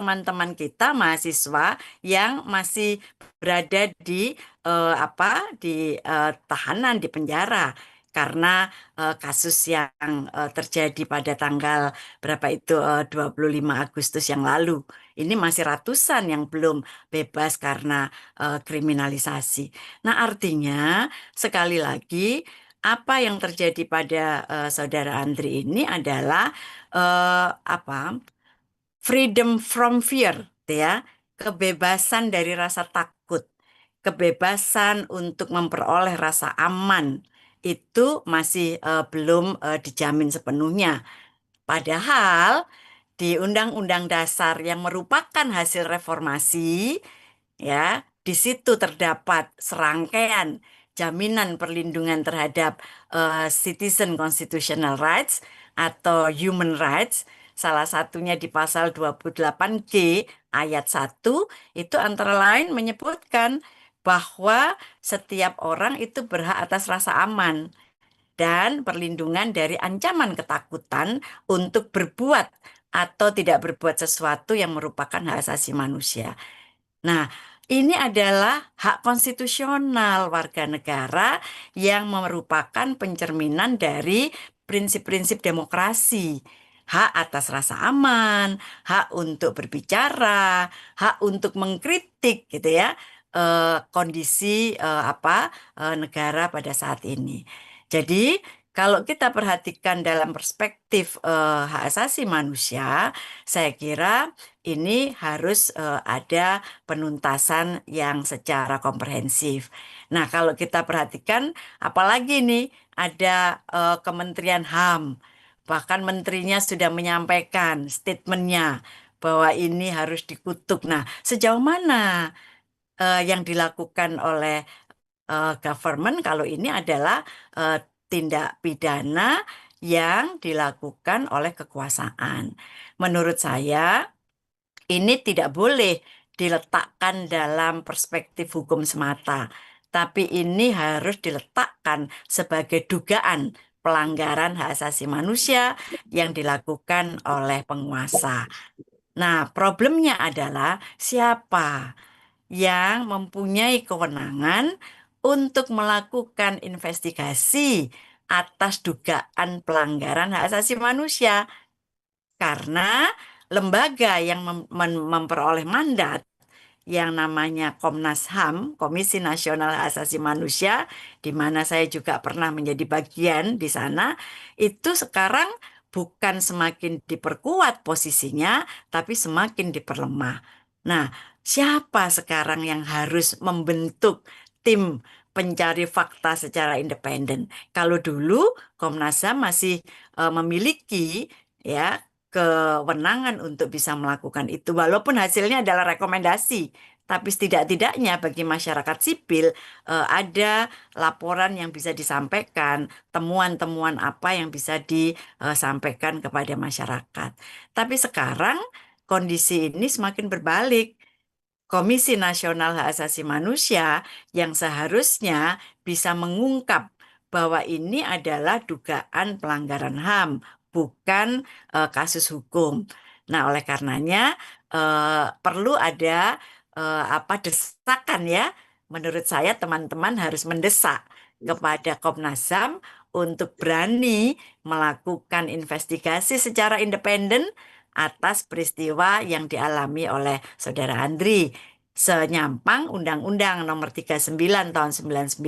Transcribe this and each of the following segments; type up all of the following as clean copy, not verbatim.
teman-teman kita mahasiswa yang masih berada di apa tahanan di penjara karena kasus yang terjadi pada tanggal berapa itu 25 Agustus yang lalu. Ini masih ratusan yang belum bebas karena kriminalisasi. Nah, artinya sekali lagi apa yang terjadi pada saudara Andri ini adalah apa? Freedom from fear, gitu ya, kebebasan dari rasa takut, kebebasan untuk memperoleh rasa aman itu masih belum dijamin sepenuhnya. Padahal di Undang-Undang Dasar yang merupakan hasil reformasi, ya, di situ terdapat serangkaian jaminan perlindungan terhadap citizen constitutional rights atau human rights. Salah satunya di pasal 28G ayat 1 itu antara lain menyebutkan bahwa setiap orang itu berhak atas rasa aman dan perlindungan dari ancaman ketakutan untuk berbuat atau tidak berbuat sesuatu yang merupakan hak asasi manusia. Nah, ini adalah hak konstitusional warga negara yang merupakan pencerminan dari prinsip-prinsip demokrasi. Hak atas rasa aman, hak untuk berbicara, hak untuk mengkritik gitu ya, kondisi negara pada saat ini. Jadi, kalau kita perhatikan dalam perspektif hak asasi manusia, saya kira ini harus ada penuntasan yang secara komprehensif. Nah, kalau kita perhatikan, apalagi nih ada Kementerian HAM, bahkan menterinya sudah menyampaikan statementnya bahwa ini harus dikutuk. Nah, sejauh mana yang dilakukan oleh government kalau ini adalah eh, tindak pidana yang dilakukan oleh kekuasaan? Menurut saya, ini tidak boleh diletakkan dalam perspektif hukum semata, tapi ini harus diletakkan sebagai dugaan pelanggaran hak asasi manusia yang dilakukan oleh penguasa. Nah, problemnya adalah siapa yang mempunyai kewenangan untuk melakukan investigasi atas dugaan pelanggaran hak asasi manusia, karena lembaga yang memperoleh mandat yang namanya Komnas HAM, Komisi Nasional Hak Asasi Manusia, di mana saya juga pernah menjadi bagian di sana, itu sekarang bukan semakin diperkuat posisinya, tapi semakin diperlemah. Nah, siapa sekarang yang harus membentuk tim pencari fakta secara independen? Kalau dulu Komnas HAM masih memiliki ya kewenangan untuk bisa melakukan itu, walaupun hasilnya adalah rekomendasi. Tapi setidak-tidaknya bagi masyarakat sipil ada laporan yang bisa disampaikan, temuan-temuan apa yang bisa disampaikan kepada masyarakat. Tapi sekarang kondisi ini semakin berbalik. Komisi Nasional Hak Asasi Manusia yang seharusnya bisa mengungkap bahwa ini adalah dugaan pelanggaran HAM, bukan kasus hukum. Nah, oleh karenanya perlu ada desakan ya. Menurut saya teman-teman harus mendesak kepada Komnas HAM untuk berani melakukan investigasi secara independen atas peristiwa yang dialami oleh Saudara Andri. Senyampang Undang-Undang Nomor 39 Tahun 99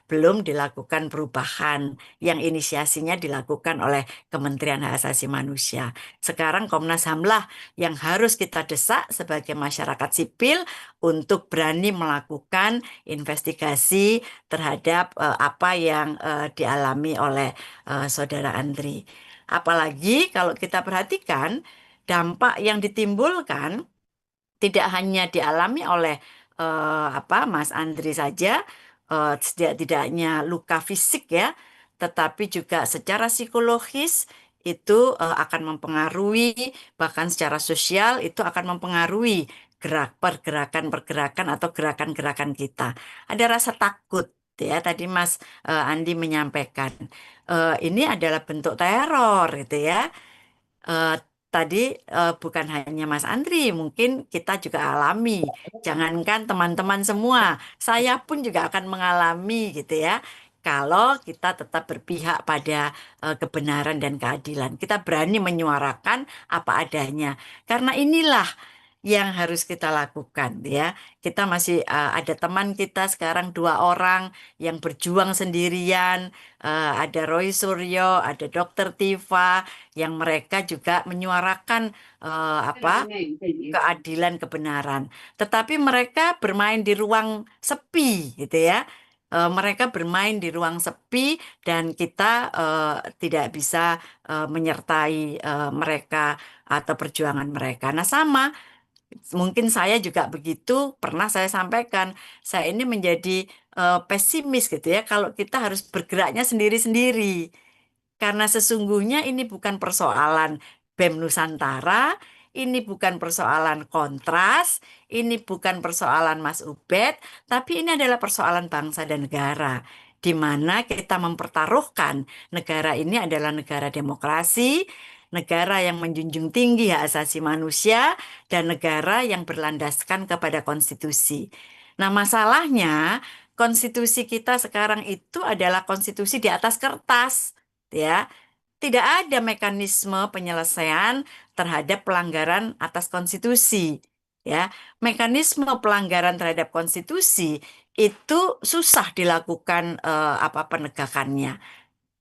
belum dilakukan perubahan yang inisiasinya dilakukan oleh Kementerian Hak Asasi Manusia. Sekarang Komnas HAM lah yang harus kita desak sebagai masyarakat sipil untuk berani melakukan investigasi terhadap apa yang dialami oleh Saudara Andri. Apalagi kalau kita perhatikan dampak yang ditimbulkan tidak hanya dialami oleh Mas Andri saja, setidak-tidaknya luka fisik ya, tetapi juga secara psikologis itu akan mempengaruhi, bahkan secara sosial itu akan mempengaruhi pergerakan-pergerakan atau gerakan-gerakan kita. Ada rasa takut ya, tadi Mas Andi menyampaikan ini adalah bentuk teror gitu ya. tadi bukan hanya Mas Andri, mungkin kita juga alami. Jangankan teman-teman semua, saya pun juga akan mengalami gitu ya. Kalau kita tetap berpihak pada kebenaran dan keadilan, kita berani menyuarakan apa adanya. Karena inilah yang harus kita lakukan ya. Kita masih ada teman kita sekarang dua orang yang berjuang sendirian. Ada Roy Suryo, ada Dokter Tiva, yang mereka juga menyuarakan apa keadilan kebenaran. Tetapi mereka bermain di ruang sepi gitu ya. Mereka bermain di ruang sepi dan kita tidak bisa menyertai mereka atau perjuangan mereka. Nah, sama mungkin saya juga begitu, pernah saya sampaikan, saya ini menjadi pesimis gitu ya, kalau kita harus bergeraknya sendiri-sendiri. Karena sesungguhnya ini bukan persoalan BEM Nusantara, ini bukan persoalan Kontras, ini bukan persoalan Mas Ubed, tapi ini adalah persoalan bangsa dan negara. Di mana kita mempertaruhkan negara ini adalah negara demokrasi, negara yang menjunjung tinggi hak asasi manusia, dan negara yang berlandaskan kepada konstitusi. Nah, masalahnya konstitusi kita sekarang itu adalah konstitusi di atas kertas, ya. Tidak ada mekanisme penyelesaian terhadap pelanggaran atas konstitusi, ya. Mekanisme pelanggaran terhadap konstitusi itu susah dilakukan apa penegakannya.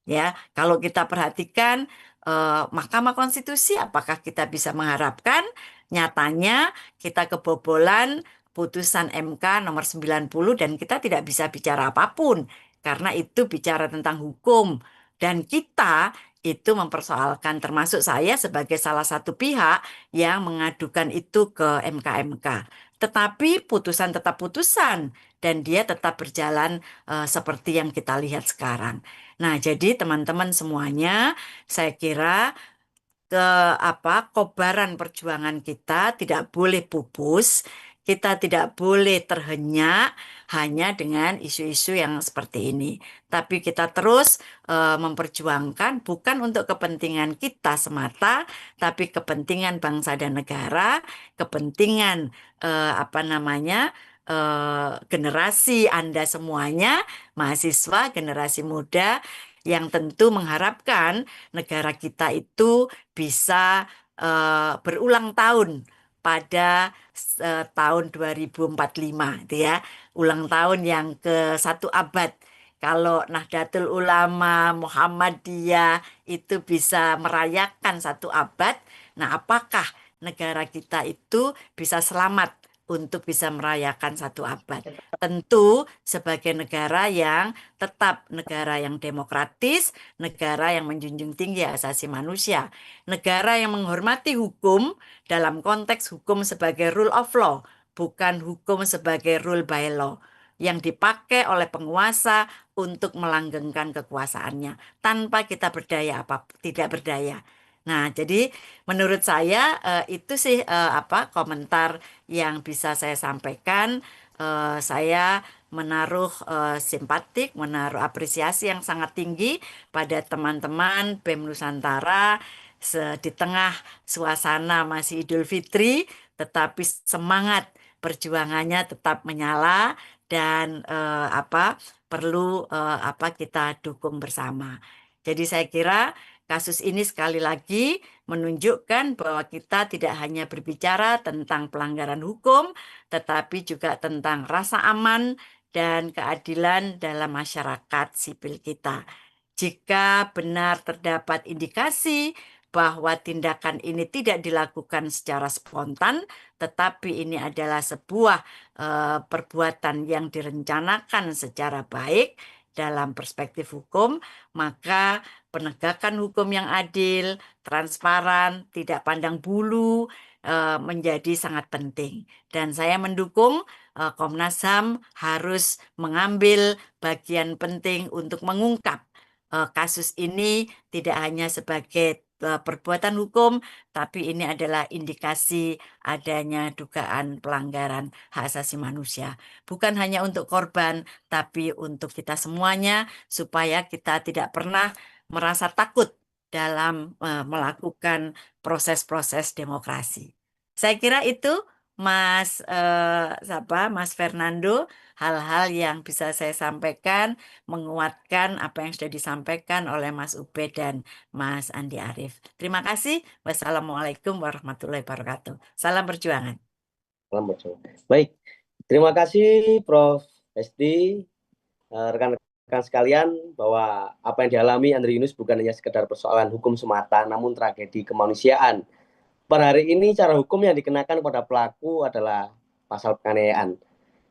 Ya, kalau kita perhatikan Mahkamah Konstitusi, apakah kita bisa mengharapkan nyatanya kita kebobolan putusan MK nomor 90 dan kita tidak bisa bicara apapun karena itu bicara tentang hukum dan kita itu mempersoalkan termasuk saya sebagai salah satu pihak yang mengadukan itu ke MK-MK. Tetapi putusan tetap putusan dan dia tetap berjalan seperti yang kita lihat sekarang. Nah, jadi teman-teman semuanya, saya kira ke kobaran perjuangan kita tidak boleh pupus, kita tidak boleh terhenyak hanya dengan isu-isu yang seperti ini. Tapi kita terus memperjuangkan bukan untuk kepentingan kita semata, tapi kepentingan bangsa dan negara, kepentingan apa namanya? Generasi Anda semuanya, mahasiswa, generasi muda yang tentu mengharapkan negara kita itu bisa berulang tahun pada tahun 2045 itu ya, ulang tahun yang ke satu abad. Kalau Nahdlatul Ulama, Muhammadiyah itu bisa merayakan satu abad, nah apakah negara kita itu bisa selamat untuk bisa merayakan satu abad? Tentu sebagai negara yang tetap negara yang demokratis, negara yang menjunjung tinggi hak asasi manusia, negara yang menghormati hukum dalam konteks hukum sebagai rule of law, bukan hukum sebagai rule by law yang dipakai oleh penguasa untuk melanggengkan kekuasaannya tanpa kita berdaya apa tidak berdaya. Nah, jadi menurut saya itu sih komentar yang bisa saya sampaikan. Saya menaruh simpatik, menaruh apresiasi yang sangat tinggi pada teman-teman BEM Nusantara di tengah suasana masih Idul Fitri, tetapi semangat perjuangannya tetap menyala dan perlu kita dukung bersama. Jadi saya kira kasus ini sekali lagi menunjukkan bahwa kita tidak hanya berbicara tentang pelanggaran hukum, tetapi juga tentang rasa aman dan keadilan dalam masyarakat sipil kita. Jika benar terdapat indikasi bahwa tindakan ini tidak dilakukan secara spontan, tetapi ini adalah sebuah perbuatan yang direncanakan secara baik dalam perspektif hukum, maka penegakan hukum yang adil, transparan, tidak pandang bulu menjadi sangat penting. Dan saya mendukung Komnas HAM harus mengambil bagian penting untuk mengungkap kasus ini tidak hanya sebagai perbuatan hukum, tapi ini adalah indikasi adanya dugaan pelanggaran hak asasi manusia. Bukan hanya untuk korban, tapi untuk kita semuanya, supaya kita tidak pernah merasa takut dalam melakukan proses-proses demokrasi. Saya kira itu Mas Fernando, hal-hal yang bisa saya sampaikan menguatkan apa yang sudah disampaikan oleh Mas Ube dan Mas Andi Arief. Terima kasih. Wassalamualaikum warahmatullahi wabarakatuh. Salam perjuangan. Selamat sore. Baik, terima kasih Prof. Hesti, rekan-rekan sekalian, bahwa apa yang dialami Andri Yunus bukan hanya sekedar persoalan hukum semata, namun tragedi kemanusiaan. Per hari ini cara hukum yang dikenakan kepada pelaku adalah pasal penganiayaan.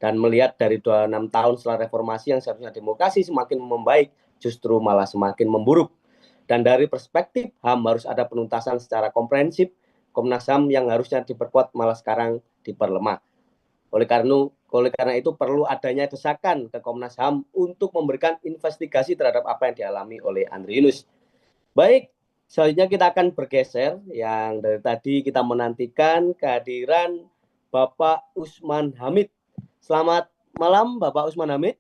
Dan melihat dari 26 tahun setelah reformasi yang seharusnya demokrasi semakin membaik, justru malah semakin memburuk. Dan dari perspektif HAM harus ada penuntasan secara komprehensif. Komnas HAM yang harusnya diperkuat malah sekarang diperlemah. Oleh karena itu perlu adanya desakan ke Komnas HAM untuk memberikan investigasi terhadap apa yang dialami oleh Andri Yunus. Baik, selanjutnya kita akan bergeser yang dari tadi kita menantikan kehadiran Bapak Usman Hamid. Selamat malam Bapak Usman Hamid.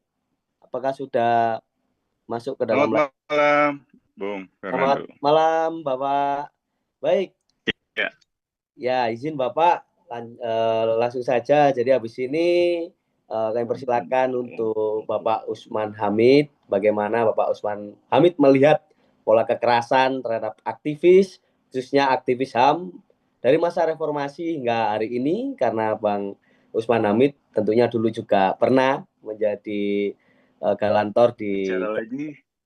Apakah sudah masuk ke dalam Selamat malam, Bung Selamat Fernando. malam Bapak. Baik. Ya. Ya, izin Bapak langsung saja. Jadi habis ini kami persilakan untuk Bapak Usman Hamid. Bagaimana Bapak Usman Hamid melihat pola kekerasan terhadap aktivis, khususnya aktivis HAM dari masa reformasi hingga hari ini, karena Bang Usman Hamid tentunya dulu juga pernah menjadi galantor di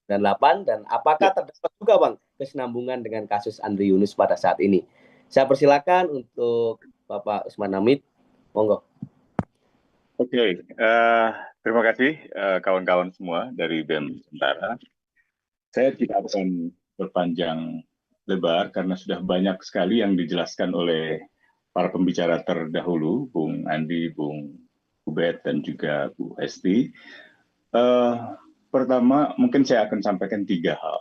dan 8, dan apakah terdapat juga Bang kesinambungan dengan kasus Andri Yunus pada saat ini. Saya persilakan untuk Bapak Usman Hamid, monggo. Oke, terima kasih kawan-kawan semua dari BEM Nusantara. Saya tidak akan berpanjang lebar karena sudah banyak sekali yang dijelaskan oleh para pembicara terdahulu, Bung Andi, Bung Ubed, dan juga Bu Hesti. Pertama, mungkin saya akan sampaikan 3 hal.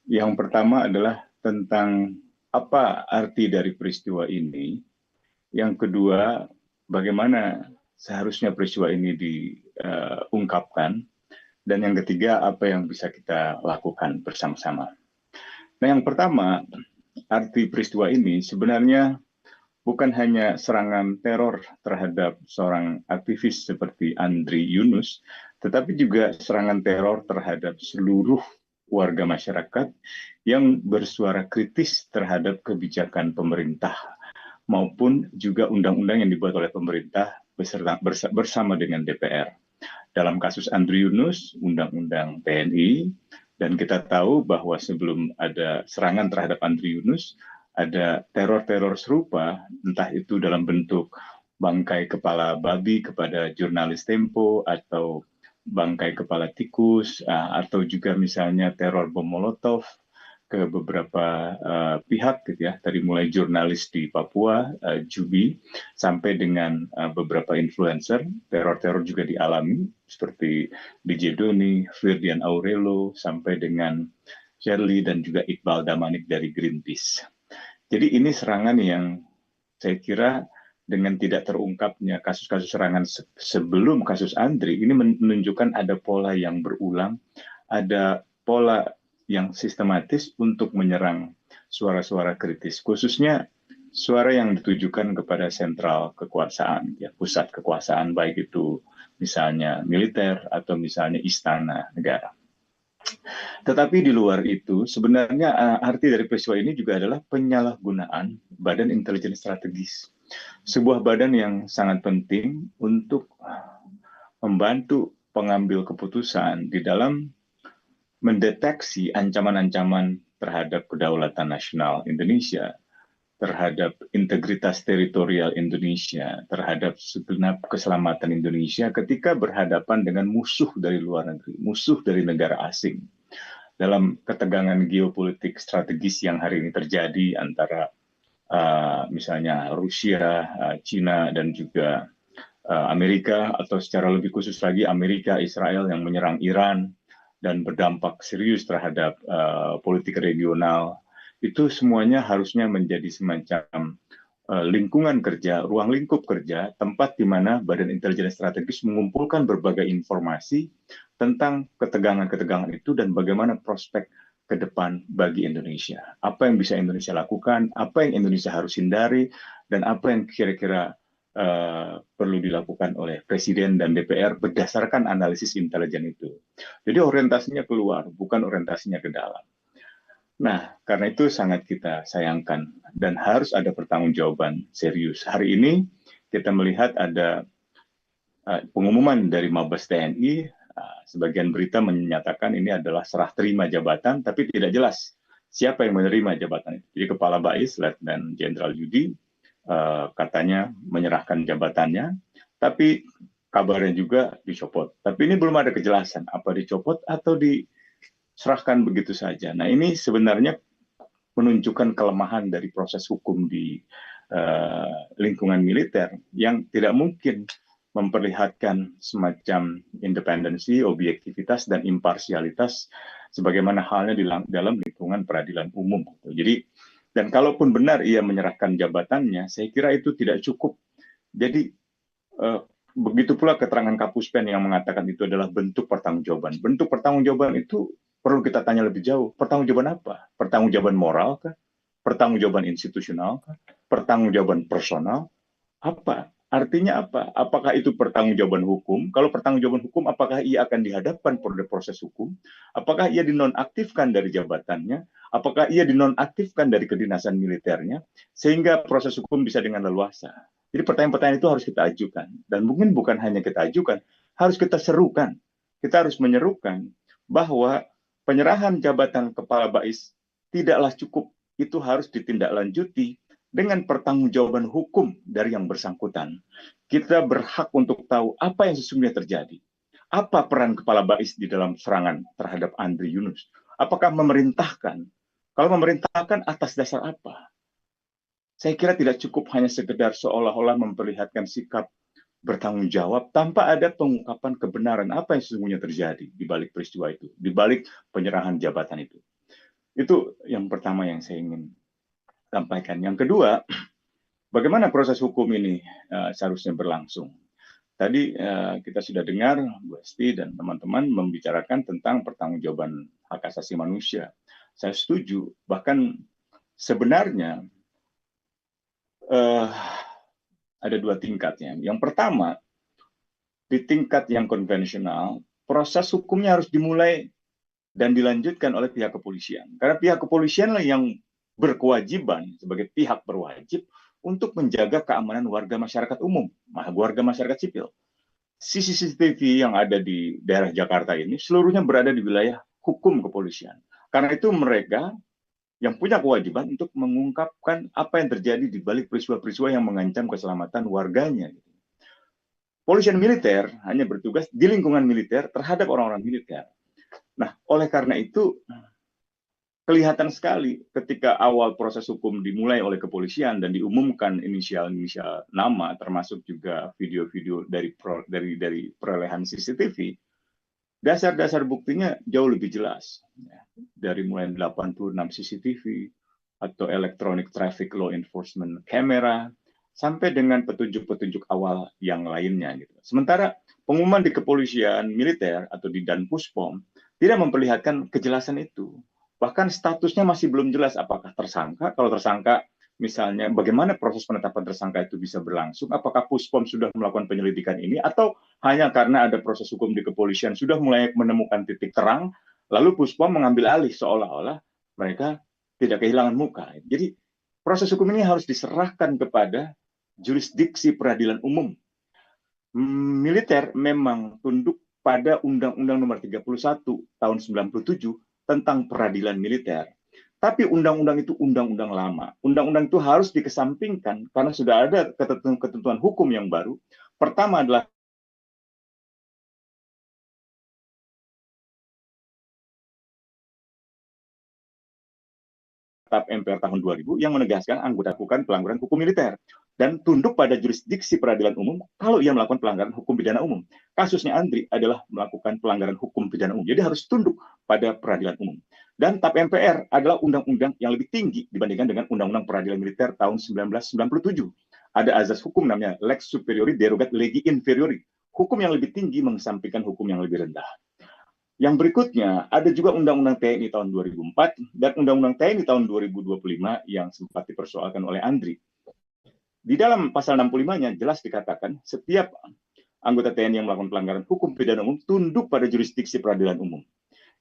Yang pertama adalah tentang apa arti dari peristiwa ini. Yang kedua, bagaimana seharusnya peristiwa ini diungkapkan. Dan yang ketiga, apa yang bisa kita lakukan bersama-sama. Nah, yang pertama, arti peristiwa ini sebenarnya bukan hanya serangan teror terhadap seorang aktivis seperti Andri Yunus, tetapi juga serangan teror terhadap seluruh warga masyarakat yang bersuara kritis terhadap kebijakan pemerintah maupun juga undang-undang yang dibuat oleh pemerintah bersama dengan DPR. Dalam kasus Andri Yunus, undang-undang TNI, dan kita tahu bahwa sebelum ada serangan terhadap Andri Yunus, ada teror-teror serupa, entah itu dalam bentuk bangkai kepala babi kepada jurnalis Tempo, atau bangkai kepala tikus, atau juga misalnya teror bom Molotov ke beberapa pihak, gitu ya, dari mulai jurnalis di Papua, Jubi, sampai dengan beberapa influencer. Teror-teror juga dialami, seperti DJ Doni, Firdian Aurelo, sampai dengan Shirley dan juga Iqbal Damanik dari Greenpeace. Jadi ini serangan yang saya kira dengan tidak terungkapnya kasus-kasus serangan sebelum kasus Andri, ini menunjukkan ada pola yang berulang, ada pola yang sistematis untuk menyerang suara-suara kritis, khususnya suara yang ditujukan kepada sentral kekuasaan, ya, pusat kekuasaan, baik itu misalnya militer atau misalnya istana negara. Tetapi di luar itu, sebenarnya arti dari peristiwa ini juga adalah penyalahgunaan Badan Intelijen Strategis. Sebuah badan yang sangat penting untuk membantu pengambil keputusan di dalam mendeteksi ancaman-ancaman terhadap kedaulatan nasional Indonesia, terhadap integritas teritorial Indonesia, terhadap segenap keselamatan Indonesia ketika berhadapan dengan musuh dari luar negeri, musuh dari negara asing. Dalam ketegangan geopolitik strategis yang hari ini terjadi antara misalnya Rusia, China, dan juga Amerika, atau secara lebih khusus lagi Amerika, Israel yang menyerang Iran dan berdampak serius terhadap politik regional, itu semuanya harusnya menjadi semacam lingkungan kerja, ruang lingkup kerja, tempat di mana Badan Intelijen Strategis mengumpulkan berbagai informasi tentang ketegangan-ketegangan itu dan bagaimana prospek ke depan bagi Indonesia. Apa yang bisa Indonesia lakukan, apa yang Indonesia harus hindari, dan apa yang kira-kira perlu dilakukan oleh Presiden dan DPR berdasarkan analisis intelijen itu. Jadi orientasinya keluar, bukan orientasinya ke dalam. Nah, karena itu sangat kita sayangkan dan harus ada pertanggungjawaban serius. Hari ini kita melihat ada pengumuman dari Mabes TNI, sebagian berita menyatakan ini adalah serah terima jabatan, tapi tidak jelas siapa yang menerima jabatan itu. Jadi Kepala BAIS, Letnan Jenderal Yudi, katanya menyerahkan jabatannya, tapi kabarnya juga dicopot. Tapi ini belum ada kejelasan apa dicopot atau diserahkan begitu saja. Nah, ini sebenarnya menunjukkan kelemahan dari proses hukum di lingkungan militer yang tidak mungkin memperlihatkan semacam independensi, objektivitas, dan imparsialitas sebagaimana halnya di dalam lingkungan peradilan umum. Jadi, dan kalaupun benar ia menyerahkan jabatannya, saya kira itu tidak cukup. Jadi, begitu pula keterangan Kapuspen yang mengatakan itu adalah bentuk pertanggungjawaban. Bentuk pertanggungjawaban itu perlu kita tanya lebih jauh. Pertanggungjawaban apa? Pertanggungjawaban moral kah? Pertanggungjawaban institusional kah? Pertanggungjawaban personal? Apa? Artinya apa? Apakah itu pertanggungjawaban hukum? Kalau pertanggungjawaban hukum, apakah ia akan dihadapkan pada proses hukum? Apakah ia dinonaktifkan dari jabatannya? Apakah ia dinonaktifkan dari kedinasan militernya? Sehingga proses hukum bisa dengan leluasa. Jadi pertanyaan-pertanyaan itu harus kita ajukan. Dan mungkin bukan hanya kita ajukan, harus kita serukan. Kita harus menyerukan bahwa penyerahan jabatan Kepala BAIS tidaklah cukup. Itu harus ditindaklanjuti dengan pertanggungjawaban hukum dari yang bersangkutan. Kita berhak untuk tahu apa yang sesungguhnya terjadi. Apa peran Kepala BAIS di dalam serangan terhadap Andri Yunus? Apakah memerintahkan? Kalau memerintahkan atas dasar apa? Saya kira tidak cukup hanya sekedar seolah-olah memperlihatkan sikap bertanggung jawab tanpa ada pengungkapan kebenaran apa yang sesungguhnya terjadi di balik peristiwa itu, di balik penyerahan jabatan itu. Itu yang pertama yang saya ingin sampaikan. Yang kedua, bagaimana proses hukum ini seharusnya berlangsung? Tadi kita sudah dengar Bu Esti dan teman-teman membicarakan tentang pertanggungjawaban hak asasi manusia. Saya setuju, bahkan sebenarnya ada dua tingkatnya. Yang pertama, di tingkat yang konvensional, proses hukumnya harus dimulai dan dilanjutkan oleh pihak kepolisian. Karena pihak kepolisian lah yang berkewajiban sebagai pihak berwajib untuk menjaga keamanan warga masyarakat umum, warga masyarakat sipil. CCTV yang ada di daerah Jakarta ini seluruhnya berada di wilayah hukum kepolisian. Karena itu mereka yang punya kewajiban untuk mengungkapkan apa yang terjadi di balik peristiwa-peristiwa yang mengancam keselamatan warganya. Polisian militer hanya bertugas di lingkungan militer terhadap orang-orang militer. Nah, oleh karena itu kelihatan sekali ketika awal proses hukum dimulai oleh kepolisian dan diumumkan inisial-inisial nama, termasuk juga video-video dari perolehan CCTV, dasar-dasar buktinya jauh lebih jelas. Dari mulai 86 CCTV atau Electronic Traffic Law Enforcement Camera, sampai dengan petunjuk-petunjuk awal yang lainnya. Sementara pengumuman di kepolisian militer atau di Danpuspom tidak memperlihatkan kejelasan itu. Bahkan statusnya masih belum jelas apakah tersangka. Kalau tersangka, misalnya bagaimana proses penetapan tersangka itu bisa berlangsung, apakah Puspom sudah melakukan penyelidikan ini, atau hanya karena ada proses hukum di kepolisian sudah mulai menemukan titik terang, lalu Puspom mengambil alih seolah-olah mereka tidak kehilangan muka. Jadi proses hukum ini harus diserahkan kepada jurisdiksi peradilan umum. Militer memang tunduk pada Undang-Undang Nomor 31 tahun 97 tentang peradilan militer. Tapi undang-undang itu undang-undang lama. Undang-undang itu harus dikesampingkan karena sudah ada ketentuan hukum yang baru. Pertama adalah Tap MPR tahun 2000 yang menegaskan anggota melakukan pelanggaran hukum militer dan tunduk pada jurisdiksi peradilan umum kalau ia melakukan pelanggaran hukum pidana umum. Kasusnya Andri adalah melakukan pelanggaran hukum pidana umum. Jadi harus tunduk pada peradilan umum. Dan TAP MPR adalah undang-undang yang lebih tinggi dibandingkan dengan Undang-Undang Peradilan Militer tahun 1997. Ada azas hukum namanya Lex Superiori Derogat Legi Inferiori. Hukum yang lebih tinggi mengesampingkan hukum yang lebih rendah. Yang berikutnya, ada juga Undang-Undang TNI tahun 2004 dan Undang-Undang TNI tahun 2025 yang sempat dipersoalkan oleh Andri. Di dalam pasal 65-nya jelas dikatakan setiap anggota TNI yang melakukan pelanggaran hukum pidana umum tunduk pada jurisdiksi peradilan umum.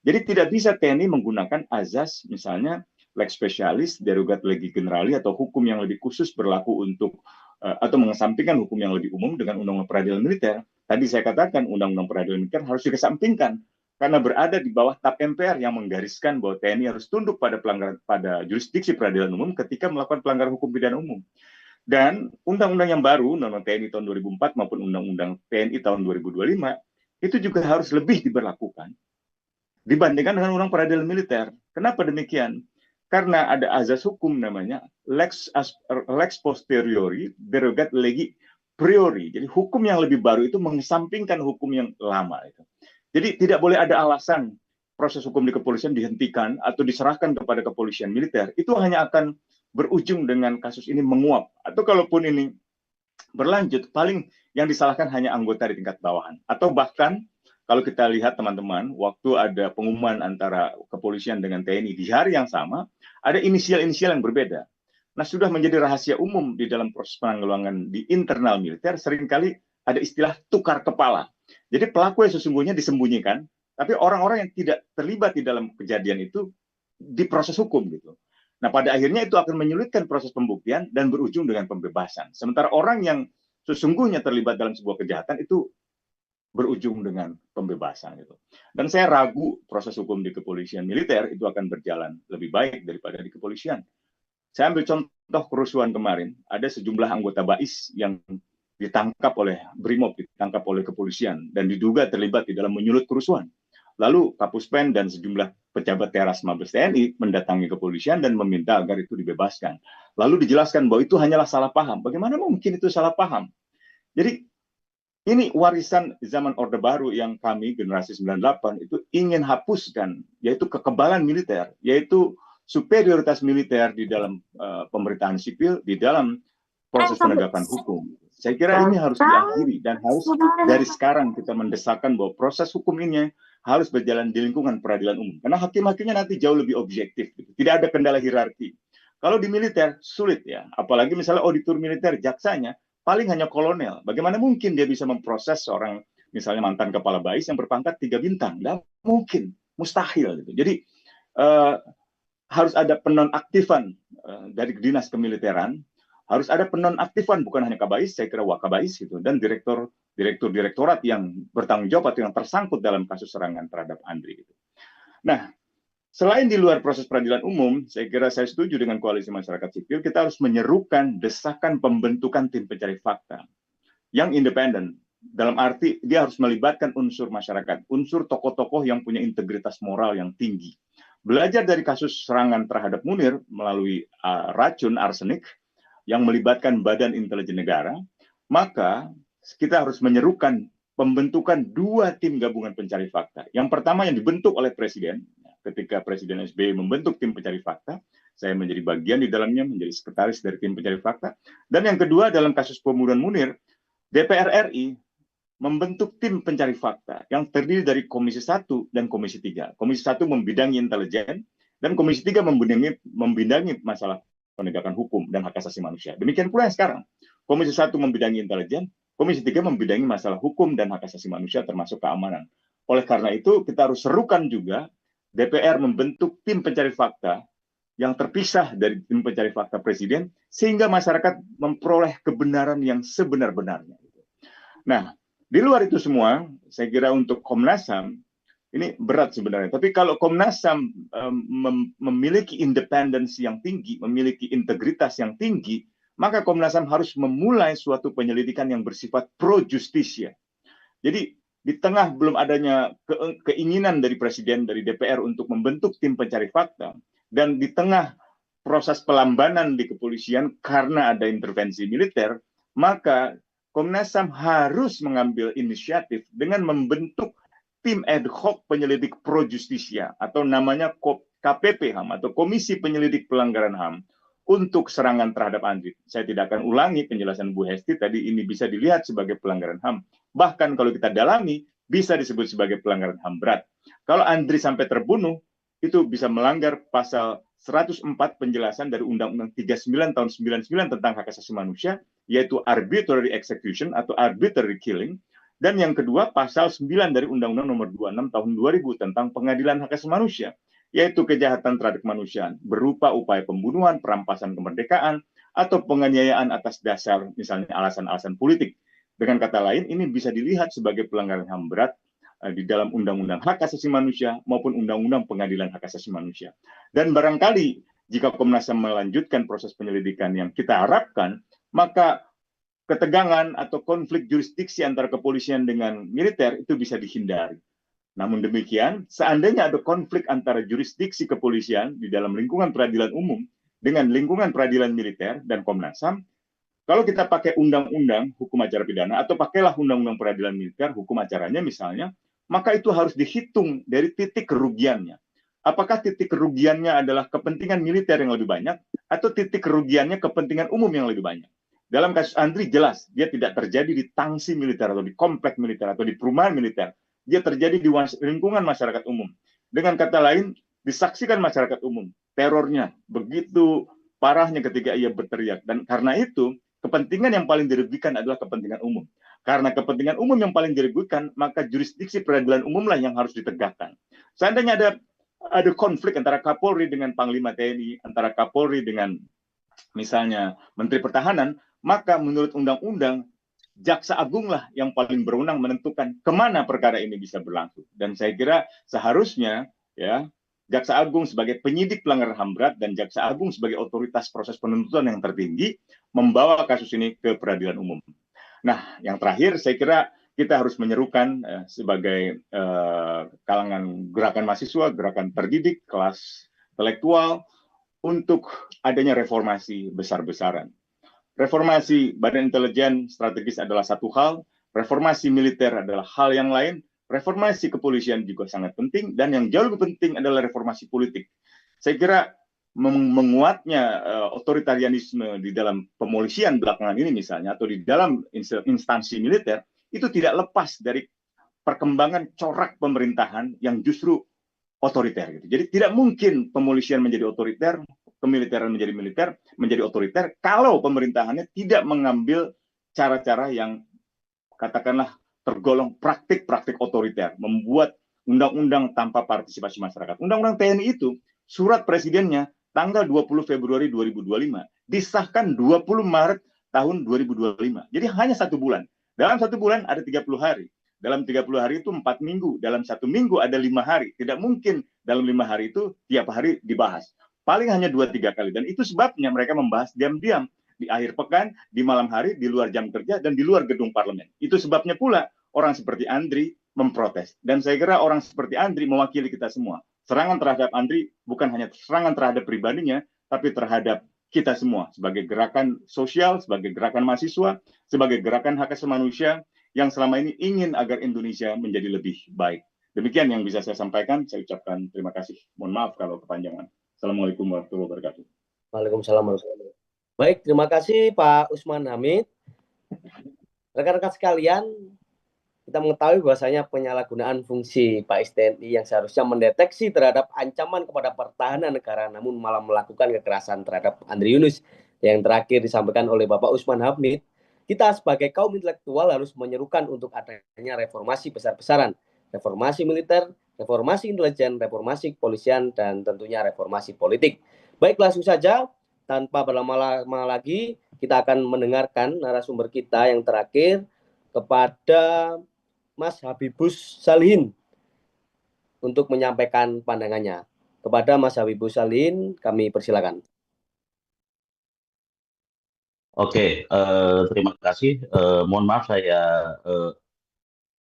Jadi tidak bisa TNI menggunakan azas misalnya lex specialis, derogat legi generali atau hukum yang lebih khusus berlaku untuk atau mengesampingkan hukum yang lebih umum dengan undang-undang peradilan militer. Tadi saya katakan undang-undang peradilan militer harus dikesampingkan karena berada di bawah TAP MPR yang menggariskan bahwa TNI harus tunduk pada jurisdiksi peradilan umum ketika melakukan pelanggaran hukum pidana umum. Dan undang-undang yang baru, Undang-Undang TNI tahun 2004 maupun Undang-Undang TNI tahun 2025, itu juga harus lebih diberlakukan dibandingkan dengan undang peradilan militer. Kenapa demikian? Karena ada azas hukum namanya lex posteriori derogat legi priori. Jadi hukum yang lebih baru itu mengesampingkan hukum yang lama. Jadi tidak boleh ada alasan proses hukum di kepolisian dihentikan atau diserahkan kepada kepolisian militer. Itu hanya akan berujung dengan kasus ini menguap. Atau kalaupun ini berlanjut, paling yang disalahkan hanya anggota di tingkat bawahan. Atau bahkan kalau kita lihat teman-teman, waktu ada pengumuman antara kepolisian dengan TNI di hari yang sama, ada inisial-inisial yang berbeda. Nah, sudah menjadi rahasia umum di dalam proses penanggulangan di internal militer, seringkali ada istilah tukar kepala. Jadi pelaku yang sesungguhnya disembunyikan, tapi orang-orang yang tidak terlibat di dalam kejadian itu diproses hukum gitu. Nah, pada akhirnya itu akan menyulitkan proses pembuktian dan berujung dengan pembebasan. Sementara orang yang sesungguhnya terlibat dalam sebuah kejahatan itu berujung dengan pembebasan gitu. Dan saya ragu proses hukum di kepolisian militer itu akan berjalan lebih baik daripada di kepolisian. Saya ambil contoh kerusuhan kemarin, ada sejumlah anggota BAIS yang ditangkap oleh BRIMOB, ditangkap oleh kepolisian dan diduga terlibat di dalam menyulut kerusuhan. Lalu Kapuspen dan sejumlah pejabat teras Mabes TNI mendatangi kepolisian dan meminta agar itu dibebaskan. Lalu dijelaskan bahwa itu hanyalah salah paham. Bagaimana mungkin itu salah paham? Jadi ini warisan zaman Orde Baru yang kami, generasi 98, itu ingin hapuskan, yaitu kekebalan militer, yaitu superioritas militer di dalam pemerintahan sipil, di dalam proses penegakan hukum. Saya kira ini harus diakhiri dan harus dari sekarang kita mendesakkan bahwa proses hukum ini harus berjalan di lingkungan peradilan umum. Karena hakim-hakimnya nanti jauh lebih objektif. Tidak ada kendala hierarki. Kalau di militer, sulit ya. Apalagi misalnya auditor militer, jaksanya, paling hanya kolonel. Bagaimana mungkin dia bisa memproses seorang misalnya mantan kepala BAIS yang berpangkat 3 bintang? Tidak mungkin, mustahil. Gitu. Jadi harus ada penonaktifan dari dinas kemiliteran, harus ada penonaktifan bukan hanya Kabais, saya kira Wakabais gitu, dan direktorat yang bertanggung jawab atau yang tersangkut dalam kasus serangan terhadap Andri. Gitu. Nah, selain di luar proses peradilan umum, saya kira saya setuju dengan koalisi masyarakat sipil, kita harus menyerukan desakan pembentukan tim pencari fakta yang independen. Dalam arti dia harus melibatkan unsur masyarakat, unsur tokoh-tokoh yang punya integritas moral yang tinggi. Belajar dari kasus serangan terhadap Munir melalui racun arsenik yang melibatkan Badan Intelijen Negara, maka kita harus menyerukan pembentukan 2 tim gabungan pencari fakta. Yang pertama yang dibentuk oleh Presiden, ketika Presiden SBY membentuk tim pencari fakta, saya menjadi bagian di dalamnya, menjadi sekretaris dari tim pencari fakta. Dan yang kedua dalam kasus pembunuhan Munir, DPR RI membentuk tim pencari fakta yang terdiri dari Komisi 1 dan Komisi 3. Komisi 1 membidangi intelijen, dan Komisi 3 membidangi masalah penegakan hukum dan hak asasi manusia. Demikian pula yang sekarang. Komisi 1 membidangi intelijen, Komisi 3 membidangi masalah hukum dan hak asasi manusia termasuk keamanan. Oleh karena itu, kita harus serukan juga DPR membentuk tim pencari fakta yang terpisah dari tim pencari fakta Presiden, sehingga masyarakat memperoleh kebenaran yang sebenar-benarnya. Nah, di luar itu semua, saya kira untuk Komnas HAM, ini berat sebenarnya. Tapi kalau Komnas HAM memiliki independensi yang tinggi, memiliki integritas yang tinggi, maka Komnas HAM harus memulai suatu penyelidikan yang bersifat pro justisia. Jadi di tengah belum adanya keinginan dari Presiden, dari DPR untuk membentuk tim pencari fakta, dan di tengah proses pelambanan di kepolisian karena ada intervensi militer, maka Komnas HAM harus mengambil inisiatif dengan membentuk tim ad hoc penyelidik pro justisia atau namanya KPP HAM atau Komisi Penyelidik Pelanggaran HAM untuk serangan terhadap Andri. Saya tidak akan ulangi penjelasan Bu Hesti tadi, ini bisa dilihat sebagai pelanggaran HAM. Bahkan kalau kita dalami, bisa disebut sebagai pelanggaran HAM berat. Kalau Andri sampai terbunuh, itu bisa melanggar pasal 104 penjelasan dari Undang-Undang 39 tahun 99 tentang hak asasi manusia, yaitu arbitrary execution atau arbitrary killing. Dan yang kedua, pasal 9 dari Undang-Undang nomor 26 tahun 2000 tentang pengadilan hak asasi manusia, yaitu kejahatan terhadap kemanusiaan berupa upaya pembunuhan, perampasan kemerdekaan, atau penganiayaan atas dasar misalnya alasan-alasan politik. Dengan kata lain, ini bisa dilihat sebagai pelanggaran HAM berat di dalam Undang-Undang Hak Asasi Manusia maupun Undang-Undang Pengadilan Hak Asasi Manusia. Dan barangkali jika Komnas HAM melanjutkan proses penyelidikan yang kita harapkan, maka ketegangan atau konflik jurisdiksi antara kepolisian dengan militer itu bisa dihindari. Namun demikian, seandainya ada konflik antara jurisdiksi kepolisian di dalam lingkungan peradilan umum dengan lingkungan peradilan militer dan Komnas HAM, kalau kita pakai undang-undang hukum acara pidana atau pakailah undang-undang peradilan militer hukum acaranya misalnya, maka itu harus dihitung dari titik kerugiannya. Apakah titik kerugiannya adalah kepentingan militer yang lebih banyak atau titik kerugiannya kepentingan umum yang lebih banyak? Dalam kasus Andri jelas dia tidak terjadi di tangsi militer atau di komplek militer atau di perumahan militer. Dia terjadi di lingkungan masyarakat umum. Dengan kata lain, disaksikan masyarakat umum. Terornya begitu parahnya ketika ia berteriak. Dan karena itu, kepentingan yang paling dirugikan adalah kepentingan umum. Karena kepentingan umum yang paling dirugikan, maka jurisdiksi peradilan umumlah yang harus ditegakkan. Seandainya ada konflik antara Kapolri dengan Panglima TNI, antara Kapolri dengan misalnya Menteri Pertahanan, maka menurut undang-undang, Jaksa Agung lah yang paling berwenang menentukan kemana perkara ini bisa berlangsung. Dan saya kira seharusnya ya Jaksa Agung sebagai penyidik pelanggaran HAM berat dan Jaksa Agung sebagai otoritas proses penuntutan yang tertinggi membawa kasus ini ke peradilan umum. Nah, yang terakhir saya kira kita harus menyerukan sebagai kalangan gerakan mahasiswa, gerakan terdidik, kelas intelektual untuk adanya reformasi besar-besaran. Reformasi Badan Intelijen Strategis adalah satu hal, reformasi militer adalah hal yang lain, reformasi kepolisian juga sangat penting, dan yang jauh lebih penting adalah reformasi politik. Saya kira menguatnya otoritarianisme di dalam pemolisian belakangan ini misalnya, atau di dalam instansi militer, itu tidak lepas dari perkembangan corak pemerintahan yang justru otoriter. Gitu. Jadi tidak mungkin pemolisian menjadi otoriter, kemiliteran menjadi otoriter kalau pemerintahannya tidak mengambil cara-cara yang katakanlah tergolong praktik-praktik otoriter, membuat undang-undang tanpa partisipasi masyarakat. Undang-undang TNI itu surat presidennya tanggal 20 Februari 2025 disahkan 20 Maret tahun 2025. Jadi hanya 1 bulan. Dalam 1 bulan ada 30 hari. Dalam 30 hari itu 4 minggu. Dalam 1 minggu ada 5 hari. Tidak mungkin dalam 5 hari itu tiap hari dibahas. Paling hanya 2-3 kali. Dan itu sebabnya mereka membahas diam-diam. Di akhir pekan, di malam hari, di luar jam kerja, dan di luar gedung parlemen. Itu sebabnya pula orang seperti Andri memprotes. Dan saya kira orang seperti Andri mewakili kita semua. Serangan terhadap Andri bukan hanya serangan terhadap pribadinya, tapi terhadap kita semua. Sebagai gerakan sosial, sebagai gerakan mahasiswa, sebagai gerakan hak asasi manusia, yang selama ini ingin agar Indonesia menjadi lebih baik. Demikian yang bisa saya sampaikan. Saya ucapkan terima kasih. Mohon maaf kalau kepanjangan. Assalamualaikum warahmatullahi wabarakatuh. Waalaikumsalam warahmatullahi wabarakatuh. Baik, terima kasih Pak Usman Hamid. Rekan-rekan sekalian, kita mengetahui bahwasanya penyalahgunaan fungsi Pak TNI yang seharusnya mendeteksi terhadap ancaman kepada pertahanan negara, namun malah melakukan kekerasan terhadap Andri Yunus. Yang terakhir disampaikan oleh Bapak Usman Hamid, kita sebagai kaum intelektual harus menyerukan untuk adanya reformasi besar-besaran. Reformasi militer, reformasi intelijen, reformasi kepolisian, dan tentunya reformasi politik. Baik, langsung saja, tanpa berlama-lama lagi, kita akan mendengarkan narasumber kita yang terakhir kepada Mas Habibus Salihin untuk menyampaikan pandangannya. Kepada Mas Habibus Salihin, kami persilakan. Oke, terima kasih. Mohon maaf saya